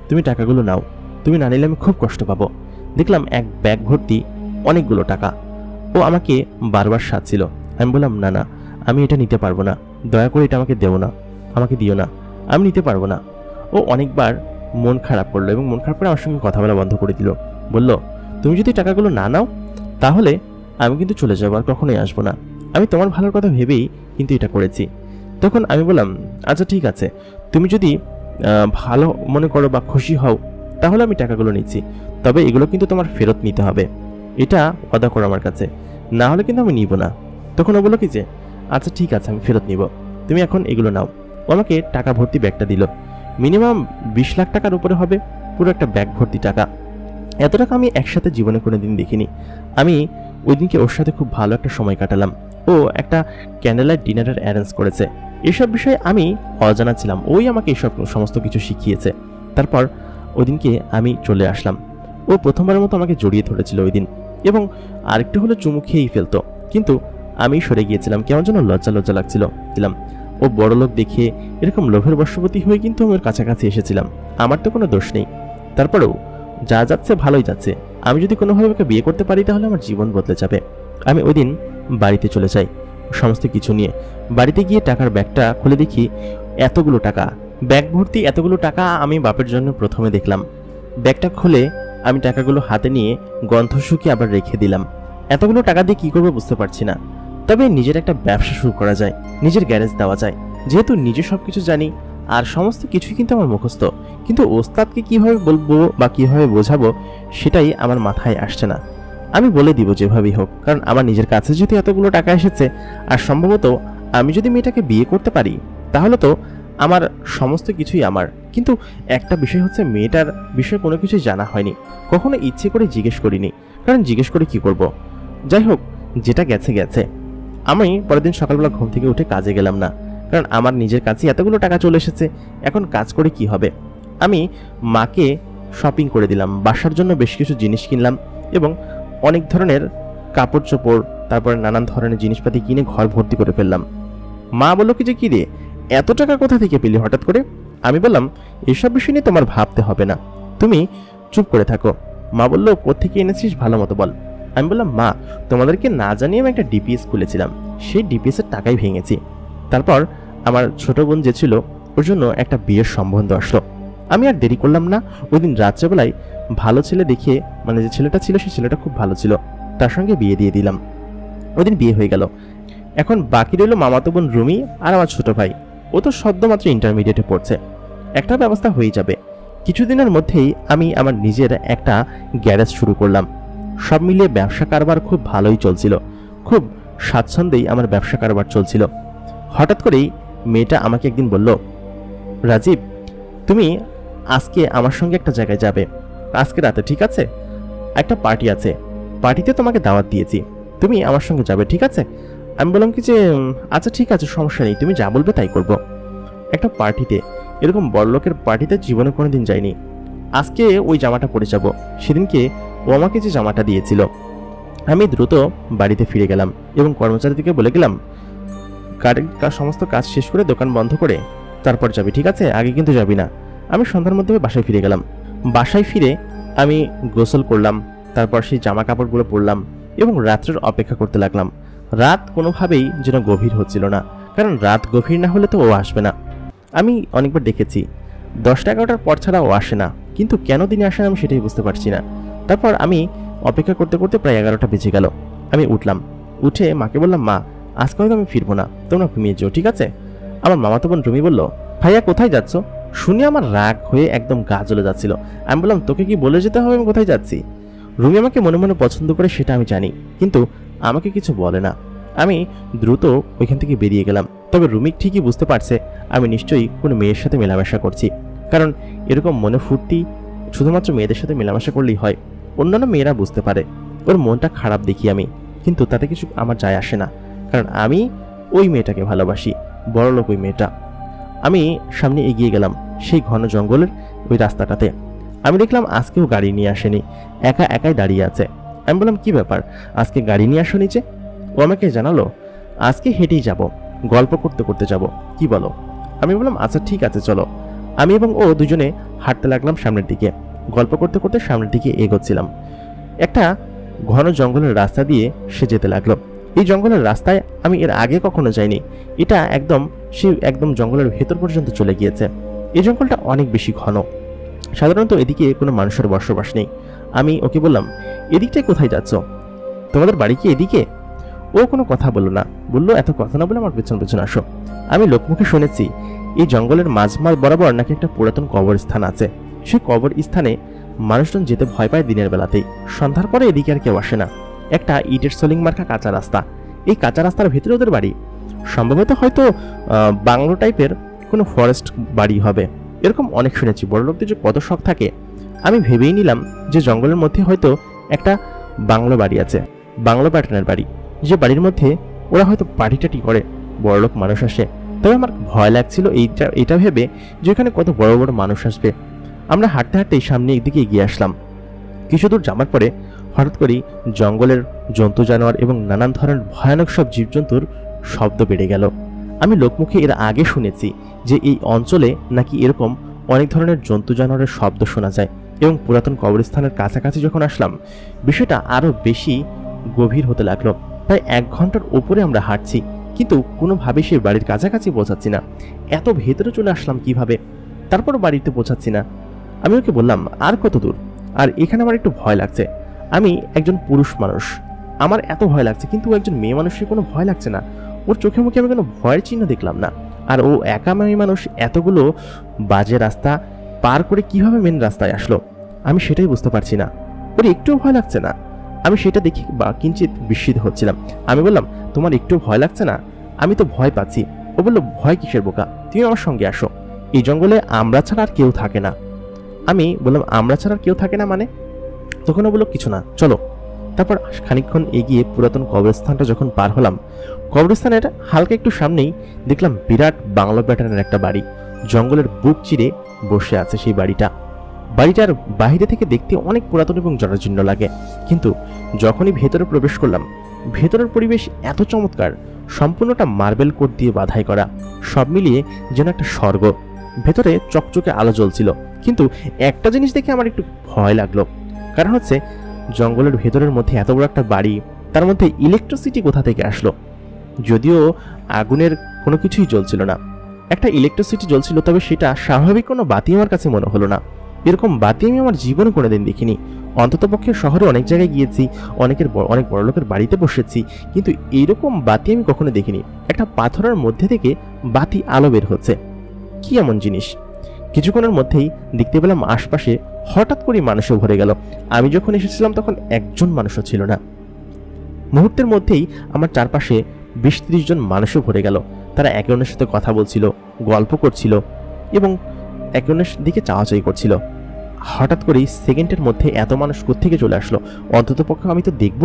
তুমি টাকাগুলো নাও, তুমি না নিলে আমি খুব কষ্ট পাবো। দেখলাম এক ব্যাগ ভর্তি অনেকগুলো টাকা। ও আমাকে বারবার সাধছিল। আমি বললাম, না না, আমি এটা নিতে পারবো না, দয়া করে এটা আমাকে দেও না, আমাকে দিও না, আমি নিতে পারবো না। ও অনেকবার মন খারাপ করলো এবং মন খারাপ করে আমার সঙ্গে কথা বলা বন্ধ করে দিল। বলল, তুমি যদি টাকাগুলো না নাও তাহলে আমি কিন্তু চলে যাবো, আর কখনোই আসবো না। আমি তোমার ভালোর কথা ভেবেই কিন্তু এটা করেছি। তখন আমি বললাম, আচ্ছা ঠিক আছে, তুমি যদি ভালো মনে করো বা খুশি হও তাহলে আমি টাকাগুলো নিচ্ছি, তবে এগুলো কিন্তু তোমার ফেরত নিতে হবে, এটা ওয়াদা করো আমার কাছে, না হলে কিন্তু আমি নিব না। তখন ও বললো কি যে, আচ্ছা ঠিক আছে, আমি ফেরত নিব, তুমি এখন এগুলো নাও। ও আমাকে টাকা ভর্তি ব্যাগটা দিল। মিনিমাম 20 লাখ টাকার উপরে হবে, পুরো একটা ব্যাগ ভর্তি টাকা। এত টাকা আমি একসাথে জীবনে কোনোদিন দেখিনি। আমি ওই দিনকে ওর সাথে খুব ভালো একটা সময় কাটালাম। ও একটা ক্যান্ডেল-লাইট ডিনারের অ্যারেঞ্জ করেছে। এসব বিষয়ে আমি অজানা ছিলাম, ওই আমাকে এসব সমস্ত কিছু শিখিয়েছে। তারপর ওই দিনকে আমি চলে আসলাম। ও প্রথমবারের মতো আমাকে জড়িয়ে ধরেছিল ওই দিন, এবং আরেকটু হলে চুমু খেয়েই ফেলতো, কিন্তু আমি সরে গিয়েছিলাম, কেমন যেন লজ্জা লজ্জা লাগছিল। ও বড়লোক দেখে এরকম লোভের বশবর্তী হয়ে কিন্তু আমি ওর কাছাকাছি এসেছিলাম। আমার তো কোনো দোষ নেই। তারপরেও যা যাচ্ছে ভালোই যাচ্ছে। আমি যদি কোনোভাবে ওকে বিয়ে করতে পারি তাহলে আমার জীবন বদলে যাবে। আমি ওই দিন বাড়িতে চলে যাই সমস্ত কিছু নিয়ে। বাড়িতে গিয়ে টাকার ব্যাগটা খুলে দেখি এতগুলো টাকা, ব্যাগ ভর্তি এতগুলো টাকা আমি বাপের জন্য প্রথমে দেখলাম। ব্যাগটা খুলে আমি টাকাগুলো হাতে নিয়ে গন্ধ শুকিয়ে আবার রেখে দিলাম। এতগুলো টাকা দিয়ে কী করবো বুঝতে পারছি না, তবে নিজের একটা ব্যবসা শুরু করা যায়, নিজের গ্যারেজ দেওয়া যায়। যেহেতু নিজে সব কিছু জানি আর সমস্ত কিছুই কিন্তু আমার মুখস্থ, কিন্তু ওস্তাদকে কিভাবে বলবো বা কিভাবে বোঝাবো সেটাই আমার মাথায় আসছে না। আমি বলে দিব যেভাবেই হোক, কারণ আমার নিজের কাছে যদি এতগুলো টাকা এসেছে, আর সম্ভবত আমি যদি মেয়েটাকে বিয়ে করতে পারি তাহলে তো আমার সমস্ত কিছুই আমার। কিন্তু একটা বিষয় হচ্ছে, মেয়েটার বিষয়ে কোনো কিছুই জানা হয়নি, কখনো ইচ্ছে করে জিজ্ঞেস করিনি, কারণ জিজ্ঞেস করে কি করব। যাই হোক, যেটা গেছে গেছে। আমি পরের দিন সকালবেলা ঘুম থেকে উঠে কাজে গেলাম না, কারণ আমার নিজের কাছে এতগুলো টাকা চলে এসেছে, এখন কাজ করে কি হবে। আমি মাকে শপিং করে দিলাম, বাসার জন্য বেশ কিছু জিনিস কিনলাম এবং অনেক ধরনের কাপড় চোপড়, তারপরে নানান ধরনের জিনিসপাতি কিনে ঘর ভর্তি করে ফেললাম। মা বলল কি যে, কি রে, এত টাকা কোথা থেকে পেলি হঠাৎ করে? আমি বললাম, এসব বিষয় নিয়ে তোমার ভাবতে হবে না, তুমি চুপ করে থাকো। মা বলল, কোত্থেকে এনেছিস ভালো মতো বল। আমি বললাম, মা, তোমাদেরকে না জানিয়ে আমি একটা ডিপিএস খুলেছিলাম, সেই ডিপিএসের টাকাই ভেঙেছি। তারপর আমার ছোট বোন যে ছিল, ওর জন্য একটা বিয়ের সম্বন্ধ আসলো। আমি আর দেরি করলাম না, ওই দিন রাত্রেবেলায় ভালো ছেলে দেখে, মানে যে ছেলেটা ছিল সেই ছেলেটা খুব ভালো ছিল, তার সঙ্গে বিয়ে দিয়ে দিলাম। ওই দিন বিয়ে হয়ে গেল। এখন বাকি রইল মামাতো বোন রুমি আর আমার ছোট ভাই। ও তো সদ্যমাত্র ইন্টারমিডিয়েটে পড়ছে। একটা ব্যবস্থা হয়ে যাবে, কিছুদিনের মধ্যেই আমি আমার নিজের একটা গ্যারেজ শুরু করলাম। সব মিলিয়ে ব্যবসা কারবার খুব ভালোই চলছিল, খুব স্বাচ্ছন্দ্যেই আমার ব্যবসা কারবার চলছিল। হঠাৎ করেই মেয়েটা আমাকে একদিন বলল, রাজীব, তুমি আজকে আমার সঙ্গে একটা জায়গায় যাবে, আজকে রাতে, ঠিক আছে? একটা পার্টি আছে, পার্টিতে তোমাকে দাওয়াত দিয়েছি, তুমি আমার সঙ্গে যাবে, ঠিক আছে? আমি বললাম কি যে আচ্ছা ঠিক আছে, সমস্যা নেই, তুমি যা বলবে তাই করব। একটা পার্টিতে, এরকম বড়লোকের পার্টিতে জীবনে কোনোদিন যাইনি। আজকে ওই জামাটা পরে যাব। সেদিনকে ও আমাকে যে জামাটা দিয়েছিল। আমি দ্রুত বাড়িতে ফিরে গেলাম এবং কর্মচারীদেরকে বলে গেলাম, সমস্ত কাজ শেষ করে দোকান বন্ধ করে তারপর যাবি, ঠিক আছে? আগে কিন্তু যাবি না। আমি সন্ধ্যার মধ্যে বাসায় ফিরে গেলাম। বাসায় ফিরে আমি গোসল করলাম, তারপর সেই জামা কাপড়গুলো পরলাম এবং রাত্রের অপেক্ষা করতে লাগলাম। রাত কোনোভাবেই যেন গভীর হচ্ছিল না, কারণ রাত গভীর না হলে তো ও আসবে না। আমি অনেকবার দেখেছি 10টা-11টার পর ছাড়া ও আসে না, কিন্তু কেন দিনে আসে না আমি সেটাই বুঝতে পারছি না। তারপর আমি অপেক্ষা করতে করতে প্রায় 11টা বেজে গেল। আমি উঠলাম, উঠে মাকে বললাম, মা, আজকে হয়তো আমি ফিরবো না, তোমরা ঘুমিয়ে যাও, ঠিক আছে? আমার মামাতো বোন রুমি বলল, ভাইয়া কোথায় যাচ্ছ? শুনে আমার রাগ হয়ে একদম গা জ্বলে যাচ্ছিল। আমি বললাম, তোকে কি বলে যেতে হবে আমি কোথায় যাচ্ছি? রুমি আমাকে মনে মনে পছন্দ করে সেটা আমি জানি, কিন্তু আমাকে কিছু বলে না। আমি দ্রুত ওইখান থেকে বেরিয়ে গেলাম। তবে রুমি ঠিকই বুঝতে পারছে আমি নিশ্চয়ই কোনো মেয়ের সাথে মেলামেশা করছি, কারণ এরকম মনে ফুর্তি শুধুমাত্র মেয়েদের সাথে মেলামেশা করলেই হয়। অন্যান্য মেয়েরা বুঝতে পারে ওর মনটা খারাপ দেখি আমি, কিন্তু তাতে কিছু আমার যায় আসে না, কারণ আমি ওই মেয়েটাকে ভালোবাসি, বড়লোক ওই মেয়েটা। আমি সামনে এগিয়ে গেলাম সেই ঘন জঙ্গলের ওই রাস্তাটাতে। আমি দেখলাম আজকেও গাড়ি নিয়ে আসেনি, একা একাই দাঁড়িয়ে আছে। আমি বললাম, কি ব্যাপার, আজকে গাড়ি নিয়ে আসো নিচে? ও আমাকে জানালো, আজকে হেঁটেই যাব, গল্প করতে করতে যাব, কি বলো? আমি বললাম, আচ্ছা ঠিক আছে, চলো। আমি এবং ও দুজনে হাঁটতে লাগলাম সামনের দিকে, গল্প করতে করতে সামনের দিকে এগোচ্ছিলাম। একটা ঘন জঙ্গলের রাস্তা দিয়ে সে যেতে লাগলো। এই জঙ্গলের রাস্তায় আমি এর আগে কখনো যাইনি। এটা একদম জঙ্গলের ভেতর পর্যন্ত চলে গিয়েছে। এই জঙ্গলটা অনেক বেশি ঘন, সাধারণত এদিকে কোনো মানুষের বসবাস নেই। আমি ওকে বললাম, এদিকটায় কোথায় যাচ্ছ? তোমাদের বাড়ি কি এদিকে? ও কোনো কথা বললো না, বললো, এত কথা না বলে আমার পেছন পেছন আসো। আমি লোকমুখে শুনেছি এই জঙ্গলের মাঝমাঝ বরাবর নাকি একটা পুরাতন কবরস্থান আছে। সেই কবরস্থানে মানুষজন যেতে ভয় পায় দিনের বেলাতেই, সন্ধ্যার পরে এদিকে আর কেউ আসে না। একটা ইটের সোলিং মার্কা কাঁচা রাস্তা, এই কাঁচা রাস্তার ভেতরে ওদের বাড়ি। সম্ভবত হয়তো বাংলো টাইপের কোনো ফরেস্ট বাড়ি হবে, এরকম অনেক শুনেছি। বড় লোকদের যে কত শখ থাকে। আমি ভেবেই নিলাম যে জঙ্গলের মধ্যে হয়তো একটা বাংলো বাড়ি আছে, বাংলো প্যাটার্নের বাড়ি, যে বাড়ির মধ্যে ওরা হয়তো পার্টি টাটি করে, বড়লোক মানুষ আসে। তবে আমার ভয় লাগছিল এটা ভেবে যে এখানে কত বড় বড় মানুষ আসবে। আমরা হাঁটতে হাঁটতেই সামনে একদিকে এগিয়ে আসলাম। কিছু দূর যাবার পরে হঠাৎ করেই জঙ্গলের জন্তু জানোয়ার এবং নানান ধরনের ভয়ানক সব জীবজন্তুর শব্দ বেড়ে গেল। আমি লোকমুখে এর আগে শুনেছি যে এই অঞ্চলে নাকি এরকম অনেক ধরনের জন্তু জানোয়ারের শব্দ শোনা যায়, এবং পুরাতন কবরস্থানের কাছাকাছি যখন আসলাম বিষয়টা আরো বেশি গভীর হতে লাগলো। প্রায় 1 ঘন্টার উপরে আমরা হাঁটছি, কিন্তু কোনোভাবে সেই বাড়ির কাছাকাছি পৌঁছাচ্ছি না। এত ভেতরে চলে আসলাম কিভাবে? তারপর বাড়িতে পৌঁছাচ্ছি না। আমি ওকে বললাম, আর কত দূর? আর এখানে আমার একটু ভয় লাগছে। আমি একজন পুরুষ মানুষ, আমার এত ভয় লাগছে, কিন্তু ও একজন মেয়ে মানুষের কোনো ভয় লাগছে না। ওর চোখে মুখে আমি কোনো ভয়ের চিহ্ন দেখলাম না। আর ও একা মেয়ে মানুষ এতগুলো বাজে রাস্তা পার করে কিভাবে মেন রাস্তায় আসলো আমি সেটাই বুঝতে পারছি না। ওর একটুও ভয় লাগছে না। আমি সেটা দেখি বা কিঞ্চিত বিস্মিত হচ্ছিলাম। আমি বললাম, তোমার একটু ভয় লাগছে না? আমি তো ভয় পাচ্ছি। ও বলল, ভয় কিসের বোকা, তুমি আমার সঙ্গে আসো, এই জঙ্গলে আমরা ছাড়া আর কেউ থাকে না। আমি বললাম, আমরা ছাড়া আর কেউ থাকে না মানে? তখন ও বলল, কিছু না, চলো। তারপর খানিকক্ষণ এগিয়ে পুরাতন কবরস্থানটা যখন পার হলাম, কবরস্থানের হালকা একটু সামনেই দেখলাম বিরাট বাংলো প্যাটার্নের একটা বাড়ি। জঙ্গলের বুক চিরে বসে আছে সেই বাড়িটার বাইরে থেকে দেখতে অনেক পুরাতন এবং জরাজীর্ণ লাগে, কিন্তু যখনই ভেতরে প্রবেশ করলাম, ভেতরের পরিবেশ এত চমৎকার, সম্পূর্ণটা মার্বেল কোট দিয়ে বাধাই করা, সব মিলিয়ে যেন একটা স্বর্গ। ভেতরে চকচকে আলো জ্বলছিল, কিন্তু একটা জিনিস দেখে আমার একটু ভয় লাগলো। কারণ হচ্ছে জঙ্গলের ভেতরের মধ্যে এত বড় একটা বাড়ি, তার মধ্যে ইলেকট্রিসিটি কোথা থেকে আসলো? যদিও আগুনের কোনো কিছুই জ্বলছিল না, একটা ইলেকট্রিসিটি জ্বলছিল, তবে সেটা স্বাভাবিক কোনো বাতি আমার কাছে মনে হলো না। এরকম বাতি আমি আমার জীবনে কোনোদিন দেখিনি। অন্ততপক্ষে শহরে অনেক জায়গায় গিয়েছি, অনেক বড় লোকের বাড়িতে বসেছি, কিন্তু এইরকম বাতি আমি কখনো দেখিনি। একটা পাথরের মধ্যে থেকে বাতি আলো বের হচ্ছে, কি এমন জিনিস? কিছুক্ষণের মধ্যেই দেখতে পেলাম আশপাশে হঠাৎ করে মানুষও ভরে গেল। আমি যখন এসেছিলাম তখন একজন মানুষও ছিল না। মুহূর্তের মধ্যেই আমার চারপাশে 20-30 জন মানুষও ভরে গেল। তারা একে অন্যের সাথে কথা বলছিল, গল্প করছিল এবং একে অন্যের দিকে চাওয়াচাই করছিল। হঠাৎ করেই সেকেন্ডের মধ্যে এত মানুষ কোত্থেকে চলে আসলো, অন্তত পক্ষে আমি তো দেখব,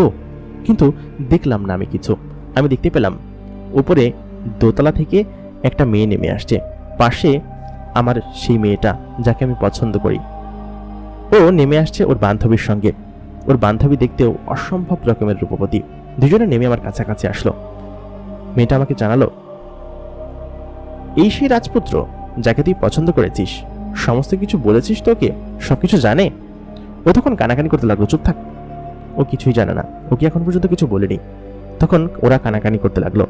কিন্তু দেখলাম না আমি কিছু। আমি দেখতে পেলাম উপরে দোতলা থেকে একটা মেয়ে নেমে আসছে, পাশে আমার সেই মেয়েটা যাকে আমি পছন্দ করি, ও নেমে আসছে ওর বান্ধবীর সঙ্গে। ওর বান্ধবী দেখতেও অসম্ভব রকমের রূপবতী। দুজনে নেমে আমার কাছাকাছি আসলো। মেয়েটা আমাকে জানালো, এই সেই রাজপুত্র যাকে তুই পছন্দ করেছিস, সমস্ত কিছু বলেছিস তোকে, সবকিছু জানে? ও তখন কানাকানি করতে লাগলো, চুপ থাক, ও কিছুই জানে না, ওকে এখন পর্যন্ত কিছু বলেনি। তখন ওরা কানাকানি করতে লাগলো,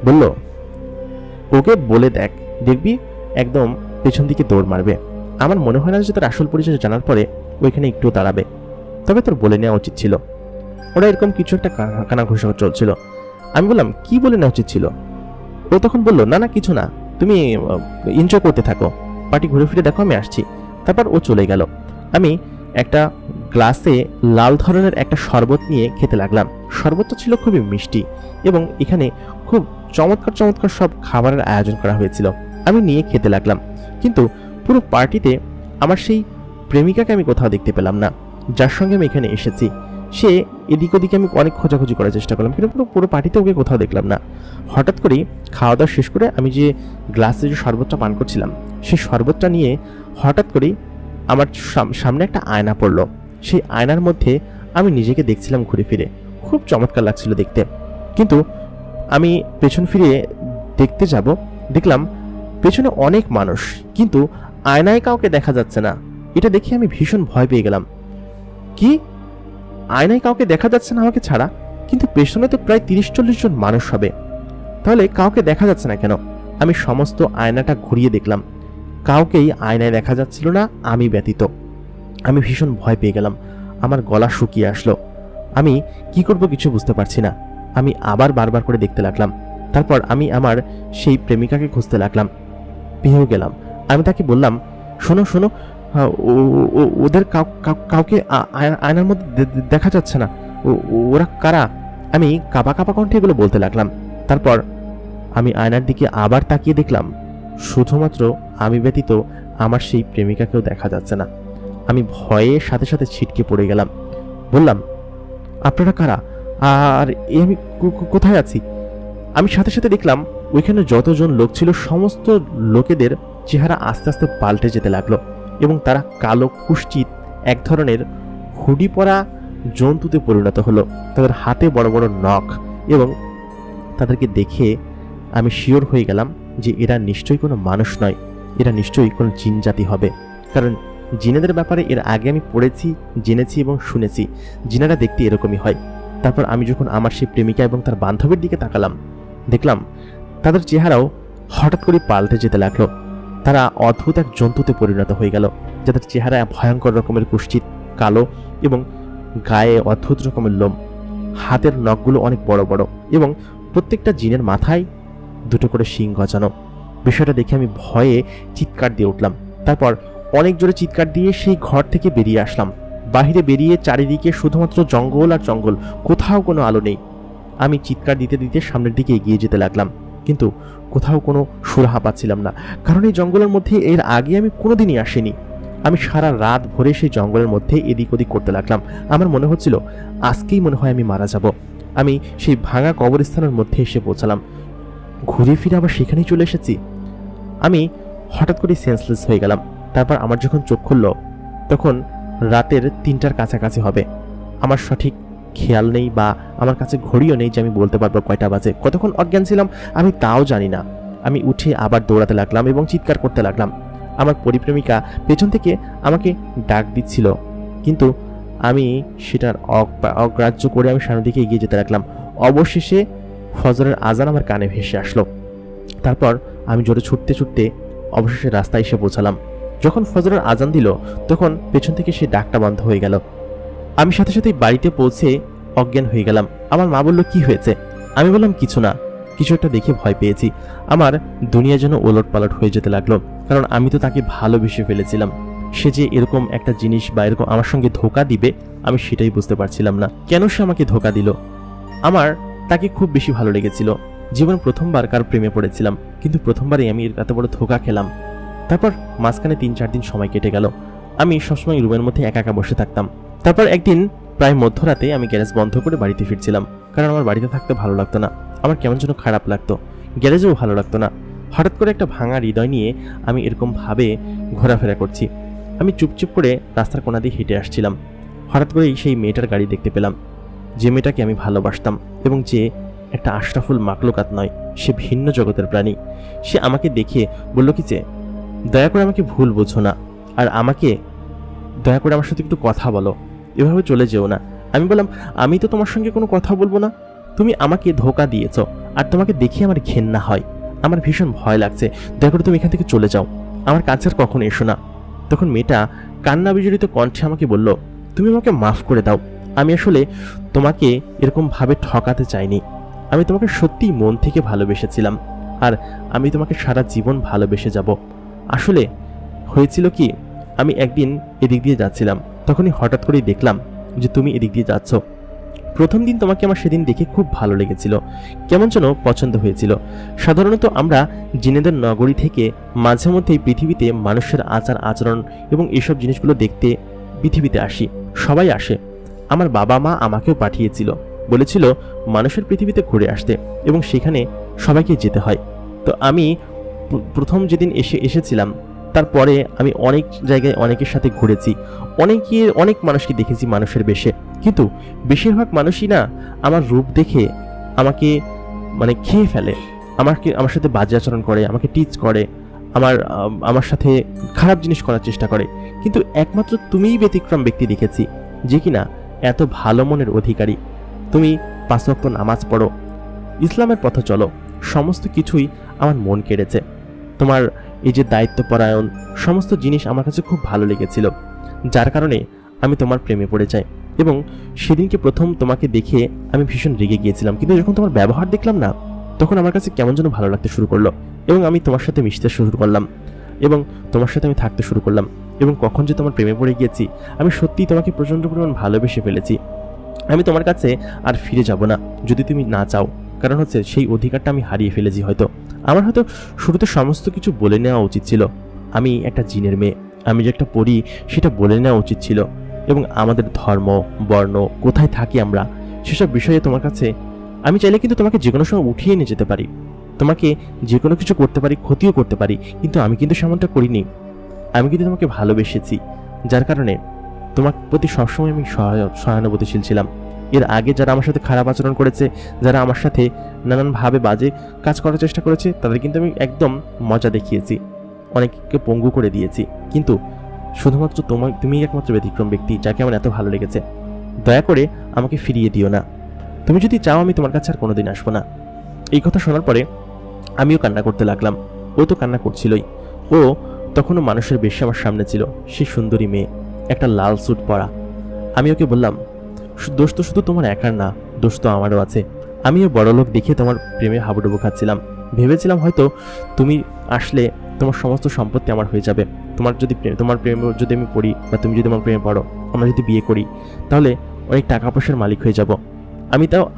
বলল, ওকে বলে দেখ, দেখবি একদম পেছন দিকে দৌড় মারবে। আমার মনে হয় না যে তোর আসল পরিচয় জানার পরে ওইখানে একটু দাঁড়াবে, তবে তোর বলে নেওয়া উচিত ছিল। ওরা এরকম কিছু একটা কানাঘুষা চলছিল। আমি বললাম, কি বলে নেওয়া উচিত ছিল? ও তখন বলল, না না কিছু না, তুমি এনজয় করতে থাকো, পার্টি ঘুরে ফিরে দেখো, আমি আসছি। তারপর ও চলে গেল। আমি একটা গ্লাসে লাল ধরনের একটা শরবত নিয়ে খেতে লাগলাম। শরবতটা ছিল খুবই মিষ্টি এবং এখানে খুব চমৎকার চমৎকার সব খাবারের আয়োজন করা হয়েছিল। আমি নিয়ে খেতে লাগলাম, কিন্তু পুরো পার্টিতে আমার সেই প্রেমিকাকে আমি কোথাও দেখতে পেলাম না, যার সঙ্গে আমি এখানে এসেছি। সে এদিক ওদিকে আমি অনেক খোঁজাখুঁজি করার চেষ্টা করলাম, কিন্তু পুরো পার্টিতে ওকে কোথাও দেখলাম না। হঠাৎ করেই খাওয়া দাওয়া শেষ করে আমি যে গ্লাসে যে শরবতটা পান করছিলাম, সেই শরবতটা নিয়ে হঠাৎ করেই আমার সামনে একটা আয়না পড়লো। সেই আয়নার মধ্যে আমি নিজেকে দেখছিলাম ঘুরে ফিরে, খুব চমৎকার লাগছিল দেখতে। কিন্তু আমি পেছন ফিরে দেখতে যাব, দেখলাম পেছনে অনেক মানুষ, কিন্তু আয়নায় কাউকে দেখা যাচ্ছে না। এটা দেখে আমি ভীষণ ভয় পেয়ে গেলাম। কি, আয়নায় কাউকে দেখা যাচ্ছে না আমাকে ছাড়া, কিন্তু পেছনে তো প্রায় 30-40 জন মানুষ হবে, তাহলে কাউকে দেখা যাচ্ছে না কেন? আমি সমস্ত আয়নাটা ঘুরিয়ে দেখলাম, কাউকেই আয়নায় দেখা যাচ্ছিল না, আমি ব্যতীত। আমি ভীষণ ভয় পেয়ে গেলাম, আমার গলা শুকিয়ে আসলো। আমি কি করব কিছু বুঝতে পারছি না। আমি আবার বারবার করে দেখতে লাগলাম। তারপর আমি আমার সেই প্রেমিকাকে খুঁজতে লাগলাম, পেয়েও গেলাম। আমি তাকে বললাম, শোনো শোনো, ওদের কাউকে আয়নার মধ্যে দেখা যাচ্ছে না, ওরা কারা? আমি কাঁপা কাঁপা কণ্ঠে এগুলো বলতে লাগলাম। তারপর আমি আয়নার দিকে আবার তাকিয়ে দেখলাম, শুধুমাত্র আমি ব্যতীত আমার সেই প্রেমিকাকেও দেখা যাচ্ছে না। আমি ভয়ে সাথে সাথে ছিটকে পড়ে গেলাম। বললাম, আপনারা কারা, আর আমি কোথায় আছি? আমি সাথে সাথে দেখলাম ওইখানে যতজন লোক ছিল সমস্ত লোকেদের চেহারা আস্তে আস্তে পাল্টে যেতে লাগলো এবং তারা কালো কুষ্ঠিত এক ধরনের হুডি পরা জন্তুতে পরিণত হলো। তাদের হাতে বড় বড় নখ, এবং তাদেরকে দেখে আমি শিওর হয়ে গেলাম যে এরা নিশ্চয়ই কোনো মানুষ নয়, এরা নিশ্চয়ই কোনো জিন জাতি হবে। কারণ জিনেদের ব্যাপারে এর আগে আমি পড়েছি, জেনেছি এবং শুনেছি, জিনেরা দেখতে এরকমই হয়। তারপর আমি যখন আমার সেই প্রেমিকা এবং তার বান্ধবীর দিকে তাকালাম, দেখলাম তাদের চেহারাও হঠাৎ করে পাল্টে যেতে লাগলো। তারা অদ্ভুত এক জন্তুতে পরিণত হয়ে গেল, যাদের চেহারা ভয়ঙ্কর রকমের কুষ্ঠিত, কালো এবং গায়ে অদ্ভুত রকমের লোম। হাতের নখগুলো অনেক বড় বড় এবং প্রত্যেকটা জিনের মাথায় দুটো করে শিং গজানো। বিষয়টা দেখে আমি ভয়ে চিৎকার দিয়ে উঠলাম। তারপর অনেক জোরে চিৎকার দিয়ে সেই ঘর থেকে বেরিয়ে আসলাম। বাহিরে বেরিয়ে চারিদিকে শুধুমাত্র জঙ্গল আর জঙ্গল, কোথাও কোনো আলো নেই। আমি চিৎকার দিতে দিতে সামনের দিকে এগিয়ে যেতে লাগলাম, কিন্তু কোথাও কোনো সুরাহা পাচ্ছিলাম না, কারণ এই জঙ্গলের মধ্যে এর আগে আমি কোনোদিনই আসিনি। আমি সারা রাত ভরে সেই জঙ্গলের মধ্যে এদিক ওদিক করতে লাগলাম। আমার মনে হচ্ছিল আজকেই মনে হয় আমি মারা যাব। আমি সেই ভাঙা কবরস্থানের মধ্যে এসে পৌঁছালাম। ঘুরে ফিরে আবার সেখানেই চলে এসেছি। আমি হঠাৎ করে সেন্সলেস হয়ে গেলাম। তারপর আমার যখন চোখ খুলল, তখন রাতের 3টার কাছাকাছি হবে। আমার সঠিক খেয়াল নেই বা আমার কাছে ঘড়িও নেই যে আমি বলতে পারবো কয়টা বাজে। কতক্ষণ অজ্ঞান ছিলাম আমি তাও জানি না। আমি উঠে আবার দৌড়াতে লাগলাম এবং চিৎকার করতে লাগলাম। আমার পরিপ্রেমিকা পেছন থেকে আমাকে ডাক দিচ্ছিল, কিন্তু আমি সেটার অগ্রাহ্য করে আমি সামনের দিকে এগিয়ে যেতে লাগলাম। অবশেষে ফজরের আজান আমার কানে ভেসে আসলো। তারপর আমি জোরে ছুটতে ছুটতে অবশেষে রাস্তায় এসে পৌঁছালাম। যখন ফজরের আজান দিল, তখন পেছন থেকে সে ডাকটা বন্ধ হয়ে গেল। আমি সাথে সাথে বাড়িতে পৌঁছে অজ্ঞান হয়ে গেলাম। আমার মা বলল, কি হয়েছে? আমি বললাম, কিছু না। কিছু একটা দেখে ভয় পেয়েছি। আমার দুনিয়া যেন ওলটপালট হয়ে যেতে লাগলো, কারণ আমি তো তাকে ভালোবেসে ফেলেছিলাম। সে যে এরকম একটা জিনিস বা এরকম আমার সঙ্গে ধোকা দিবে আমি সেটাই বুঝতে পারছিলাম না। কেন সে আমাকে ধোকা দিল? আমার তাকে খুব বেশি ভালো লেগেছিল। জীবন প্রথমবার কার প্রেমে পড়েছিলাম, কিন্তু প্রথমবারই আমি এত বড় ধোকা খেলাম। তারপর মাঝখানে 3-4 দিন সময় কেটে গেল। আমি সবসময় রুমের মধ্যে একা একা বসে থাকতাম। তারপর একদিন প্রায় মধ্যরাতে আমি গ্যারেজ বন্ধ করে বাড়িতে ফিরছিলাম, কারণ আমার বাড়িতে থাকতে ভালো লাগতো না। আমার কেমন যেন খারাপ লাগতো, গ্যারেজেও ভালো লাগতো না। হঠাৎ করে একটা ভাঙা হৃদয় নিয়ে আমি এরকম ভাবে ঘোরাফেরা করছি। আমি চুপচুপ করে রাস্তার কোণা দিয়ে হেঁটে আসছিলাম। হঠাৎ করেই সেই মেয়েটার গাড়ি দেখতে পেলাম, যে মেয়েটাকে আমি ভালোবাসতাম এবং যে একটা আশরাফুল মাকলুকাত নয়, সে ভিন্ন জগতের প্রাণী। সে আমাকে দেখে বলল কি যে, দয়া করে আমাকে ভুল বোঝো না, আর আমাকে দয়া করে আমার সাথে একটু কথা বলো, এভাবে চলে যেও না। আমি বললাম, আমি তো তোমার সঙ্গে কোনো কথা বলবো না, তুমি আমাকে ধোকা দিয়েছ, আর তোমাকে দেখে আমার ঘেন্না হয়, আমার ভীষণ ভয় লাগছে, দয়া করে তুমি এখান থেকে চলে যাও, আমার কাছে আর কখনো এসো না। তখন মেয়েটা কান্না বিজড়িত কণ্ঠে আমাকে বলল, তুমি আমাকে মাফ করে দাও, আমি আসলে তোমাকে এরকম ভাবে ঠকাতে চাইনি। আমি তোমাকে সত্যিই মন থেকে ভালোবেসেছিলাম, আর আমি তোমাকে সারা জীবন ভালোবেসে যাব। আসলে হয়েছিল কি, আমি একদিন এদিক দিয়ে যাচ্ছিলাম, তখনই হঠাৎ করেই দেখলাম যে তুমি এদিক দিয়ে যাচ্ছ। প্রথম দিন তোমাকে আমার সেদিন দেখে খুব ভালো লেগেছিল, কেমন যেন পছন্দ হয়েছিল। সাধারণত আমরা জিনেদের নগরী থেকে মাঝে মধ্যেই পৃথিবীতে মানুষের আচার আচরণ এবং এসব জিনিসগুলো দেখতে পৃথিবীতে আসি, সবাই আসে। আমার বাবা মা আমাকেও পাঠিয়েছিল, বলেছিল মানুষের পৃথিবীতে ঘুরে আসতে এবং সেখানে সবাইকে যেতে হয়। তো আমি প্রথম যেদিন এসেছিলাম, তারপরে আমি অনেক জায়গায় অনেকের সাথে ঘুরেছি, অনেক মানুষকে দেখেছি মানুষের বেশে, কিন্তু বেশিরভাগ মানুষই না আমার রূপ দেখে আমাকে খেয়ে ফেলে, আমার সাথে বাজে আচরণ করে, আমাকে টিচ করে, আমার সাথে খারাপ জিনিস করার চেষ্টা করে। কিন্তু একমাত্র তুমিই ব্যতিক্রম ব্যক্তি দেখেছি, যে কিনা এত ভালো মনের অধিকারী। তুমি 5 ওয়াক্ত নামাজ পড়ো, ইসলামের পথে চলো, সমস্ত কিছুই আমার মন কেড়েছে। তোমার এই যে দায়িত্বপরায়ণ সমস্ত জিনিস আমার কাছে খুব ভালো লেগেছিল, যার কারণে আমি তোমার প্রেমে পড়ে যাই। এবং সেদিনকে প্রথম তোমাকে দেখে আমি ভীষণ রেগে গিয়েছিলাম, কিন্তু যখন তোমার ব্যবহার দেখলাম না, তখন আমার কাছে কেমন যেন ভালো লাগতে শুরু করলো, এবং আমি তোমার সাথে মিশতে শুরু করলাম, এবং তোমার সাথে আমি থাকতে শুরু করলাম। এবং কখন যে তোমার প্রেমে পড়ে গিয়েছি, আমি সত্যিই তোমাকে প্রচণ্ড পরিমাণ ভালোবেসে ফেলেছি। আমি তোমার কাছে আর ফিরে যাব না যদি তুমি না চাও, কারণ হচ্ছে সেই অধিকারটা আমি হারিয়ে ফেলেছি। হয়তো আমার হয়তো শুরুতে সমস্ত কিছু বলে নেওয়া উচিত ছিল, আমি একটা জিনের মেয়ে, আমি যে একটা পড়ি সেটা বলে নেওয়া উচিত ছিল, এবং আমাদের ধর্ম বর্ণ কোথায় থাকি আমরা সেসব বিষয়ে তোমার কাছে আমি চাইলে কিন্তু তোমাকে যে কোনো সময় উঠিয়ে নিয়ে যেতে পারি, তোমাকে যে কোনো কিছু করতে পারি, ক্ষতিও করতে পারি, কিন্তু আমি কিন্তু সেমনটা করিনি। আমি কিন্তু তোমাকে ভালোবেসেছি, যার কারণে তোমার প্রতি সবসময় আমি সহানুভূতিশীল ছিলাম। এর আগে যারা আমার সাথে খারাপ আচরণ করেছে, যারা আমার সাথে নানানভাবে বাজে কাজ করার চেষ্টা করেছে, তাদের কিন্তু আমি একদম মজা দেখিয়েছি, অনেককে পঙ্গু করে দিয়েছি, কিন্তু শুধুমাত্র তুমিই একমাত্র ব্যতিক্রম ব্যক্তি যাকে আমার এত ভালো লেগেছে। দয়া করে আমাকে ফিরিয়ে দিও না, তুমি যদি চাও আমি তোমার কাছে আর কোনোদিন আসবো না। এই কথা শোনার পরে আমিও কান্না করতে লাগলাম, ও তো কান্না করছিলই। ও তখনও মানুষের বেশি আমার সামনে ছিল, সে সুন্দরী মেয়ে, একটা লাল স্যুট পরা। আমি ওকে বললাম, দোষ তো শুধু তোমার একার না, দোষ তো আমারও আছে। আমিও বড়লোক দেখে তোমার প্রেমে হাবুডুবু খাচ্ছিলাম, ভেবেছিলাম হয়তো তুমি আসলে তোমার সমস্ত সম্পত্তি আমার হয়ে যাবে। তোমার প্রেমে যদি আমি পড়ি, বা তুমি যদি আমার প্রেমে পড়ো, আমরা যদি বিয়ে করি, তাহলে অনেক টাকা পয়সার মালিক হয়ে যাব।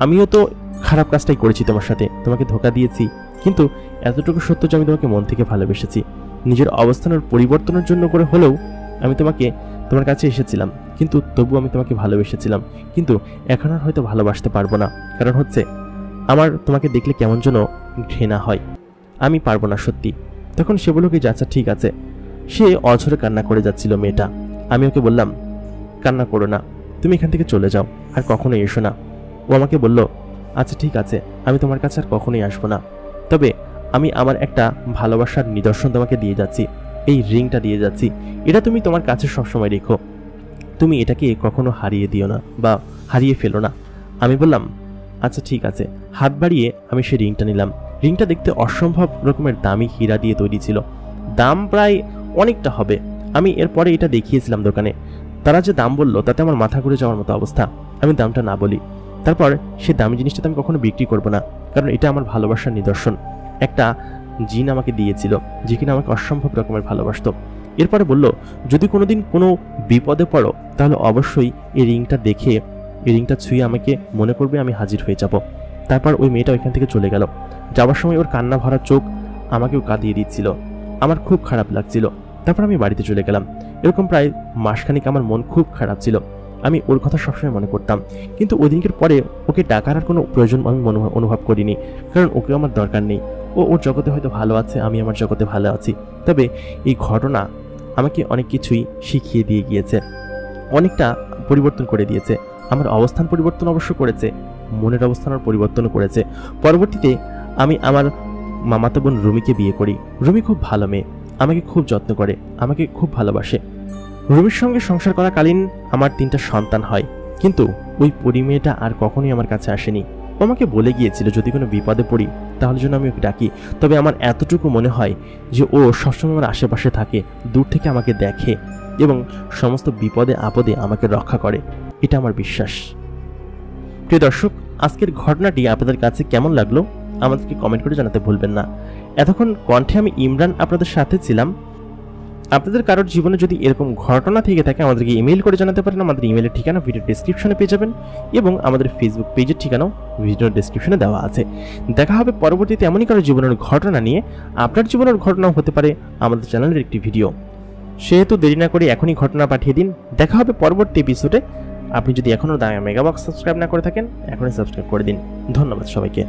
আমিও তো খারাপ কাজটাই করেছি তোমার সাথে, তোমাকে ধোকা দিয়েছি, কিন্তু এতটুকু সত্য যে আমি তোমাকে মন থেকে ভালোবেসেছি। নিজের অবস্থানের পরিবর্তনের জন্য করে হলেও আমি তোমার কাছে এসেছিলাম, কিন্তু তবু আমি তোমাকে ভালোবেসেছিলাম। কিন্তু এখন আর হয়তো ভালোবাসতে পারবো না, কারণ হচ্ছে আমার তোমাকে দেখলে কেমন যেন ঘৃণা হয়, আমি পারবো না সত্যি। তখন সে বলল কি, আচ্ছা ঠিক আছে। সে অঝরে কান্না করে যাচ্ছিল মেয়েটা। আমি ওকে বললাম, কান্না করো না, তুমি এখান থেকে চলে যাও, আর কখনোই এসো না। ও আমাকে বলল, আচ্ছা ঠিক আছে, আমি তোমার কাছে আর কখনোই আসবো না, তবে আমি আমার একটা ভালোবাসার নিদর্শন তোমাকে দিয়ে যাচ্ছি, এই রিংটা দিয়ে যাচ্ছি, এটা তুমি তোমার কাছে সবসময় রেখো, তুমি এটাকে কখনো হারিয়ে দিও না বা হারিয়ে ফেলো না। আমি বললাম, আচ্ছা ঠিক আছে। হাত বাড়িয়ে আমি সেই রিংটা নিলাম। রিংটা দেখতে অসম্ভব রকমের দামি হীরা দিয়ে তৈরি ছিল, দাম প্রায় অনেকটা হবে। আমি এরপরে এটা দেখিয়েছিলাম দোকানে, তারা যে দাম বললো তাতে আমার মাথা ঘুরে যাওয়ার মতো অবস্থা। আমি দামটা না বলি, তারপর সে দামি জিনিসটা আমি কখনো বিক্রি করবো না, কারণ এটা আমার ভালোবাসার নিদর্শন। একটা জিন আমাকে দিয়েছিল যে কিনা আমাকে অসম্ভব রকমের ভালোবাসতো। এরপরে বলল, যদি কোনোদিন কোনো বিপদে পড়ো তাহলে অবশ্যই এই রিংটা দেখে, এই রিংটা ছুঁয়ে আমাকে মনে করবে, আমি হাজির হয়ে যাব। তারপর ওই মেয়েটা ওইখান থেকে চলে গেল। যাওয়ার সময় ওর কান্না ভরা চোখ আমাকেও কাঁদিয়ে দিচ্ছিল। আমার খুব খারাপ লাগছিল। তারপর আমি বাড়িতে চলে গেলাম। এরকম প্রায় মাসখানিক আমার মন খুব খারাপ ছিল। আমি ওর কথা সবসময় মনে করতাম, কিন্তু ওই দিনকের পরে ওকে ডাকার আর কোনো প্রয়োজন আমি অনুভব করিনি, কারণ ওকে আমার দরকার নেই। ও ওর জগতে হয়তো ভালো আছে, আমি আমার জগতে ভালো আছি। তবে এই ঘটনা আমাকে অনেক কিছুই শিখিয়ে দিয়ে গিয়েছে, অনেকটা পরিবর্তন করে দিয়েছে। আমার অবস্থান পরিবর্তন অবশ্য করেছে, মনের অবস্থানের পরিবর্তন করেছে। পরবর্তীতে আমি আমার মামাতো বোন রুমিকে বিয়ে করি। রুমি খুব ভালো মেয়ে, আমাকে খুব যত্ন করে, আমাকে খুব ভালোবাসে। রুমির সঙ্গে সংসার করাকালীন আমার 3টা সন্তান হয়, কিন্তু ওই পরিমেয়েটা আর কখনোই আমার কাছে আসেনি। ও আমাকে বলে গিয়েছিল যদি কোনো বিপদে পড়ি তাহলে যেন আমি ওকে ডাকি। তবে আমার এতটুকু মনে হয় যে ও সবসময় আমার আশেপাশে থাকে, দূর থেকে আমাকে দেখে এবং সমস্ত বিপদে আপদে আমাকে রক্ষা করে, এটা আমার বিশ্বাস। প্রিয় দর্শক, আজকের ঘটনাটি আপনাদের কাছে কেমন লাগলো আমাদেরকে কমেন্ট করে জানাতে ভুলবেন না। এতক্ষণ কণ্ঠে আমি ইমরান আপনাদের সাথে ছিলাম। আপনাদের কারোর জীবনে যদি এরকম ঘটনা থেকে থাকে আমাদেরকে ইমেল করে জানাতে পারেন। আমাদের ইমেলের ঠিকানা ভিডিও ডেসক্রিপশনে পেয়ে যাবেন এবং আমাদের ফেসবুক পেজের ঠিকানাও ভিডিও ডেসক্রিপশনে দেওয়া আছে। দেখা হবে পরবর্তীতে এমনই কারো জীবনের ঘটনা নিয়ে। আপনার জীবনের ঘটনাও হতে পারে আমাদের চ্যানেলের একটি ভিডিও। সেহেতু দেরি না করে এখনই ঘটনা পাঠিয়ে দিন। দেখা হবে পরবর্তী এপিসোডে। আপনি যদি এখনও মেগাবক্স সাবস্ক্রাইব না করে থাকেন এখনই সাবস্ক্রাইব করে দিন। ধন্যবাদ সবাইকে।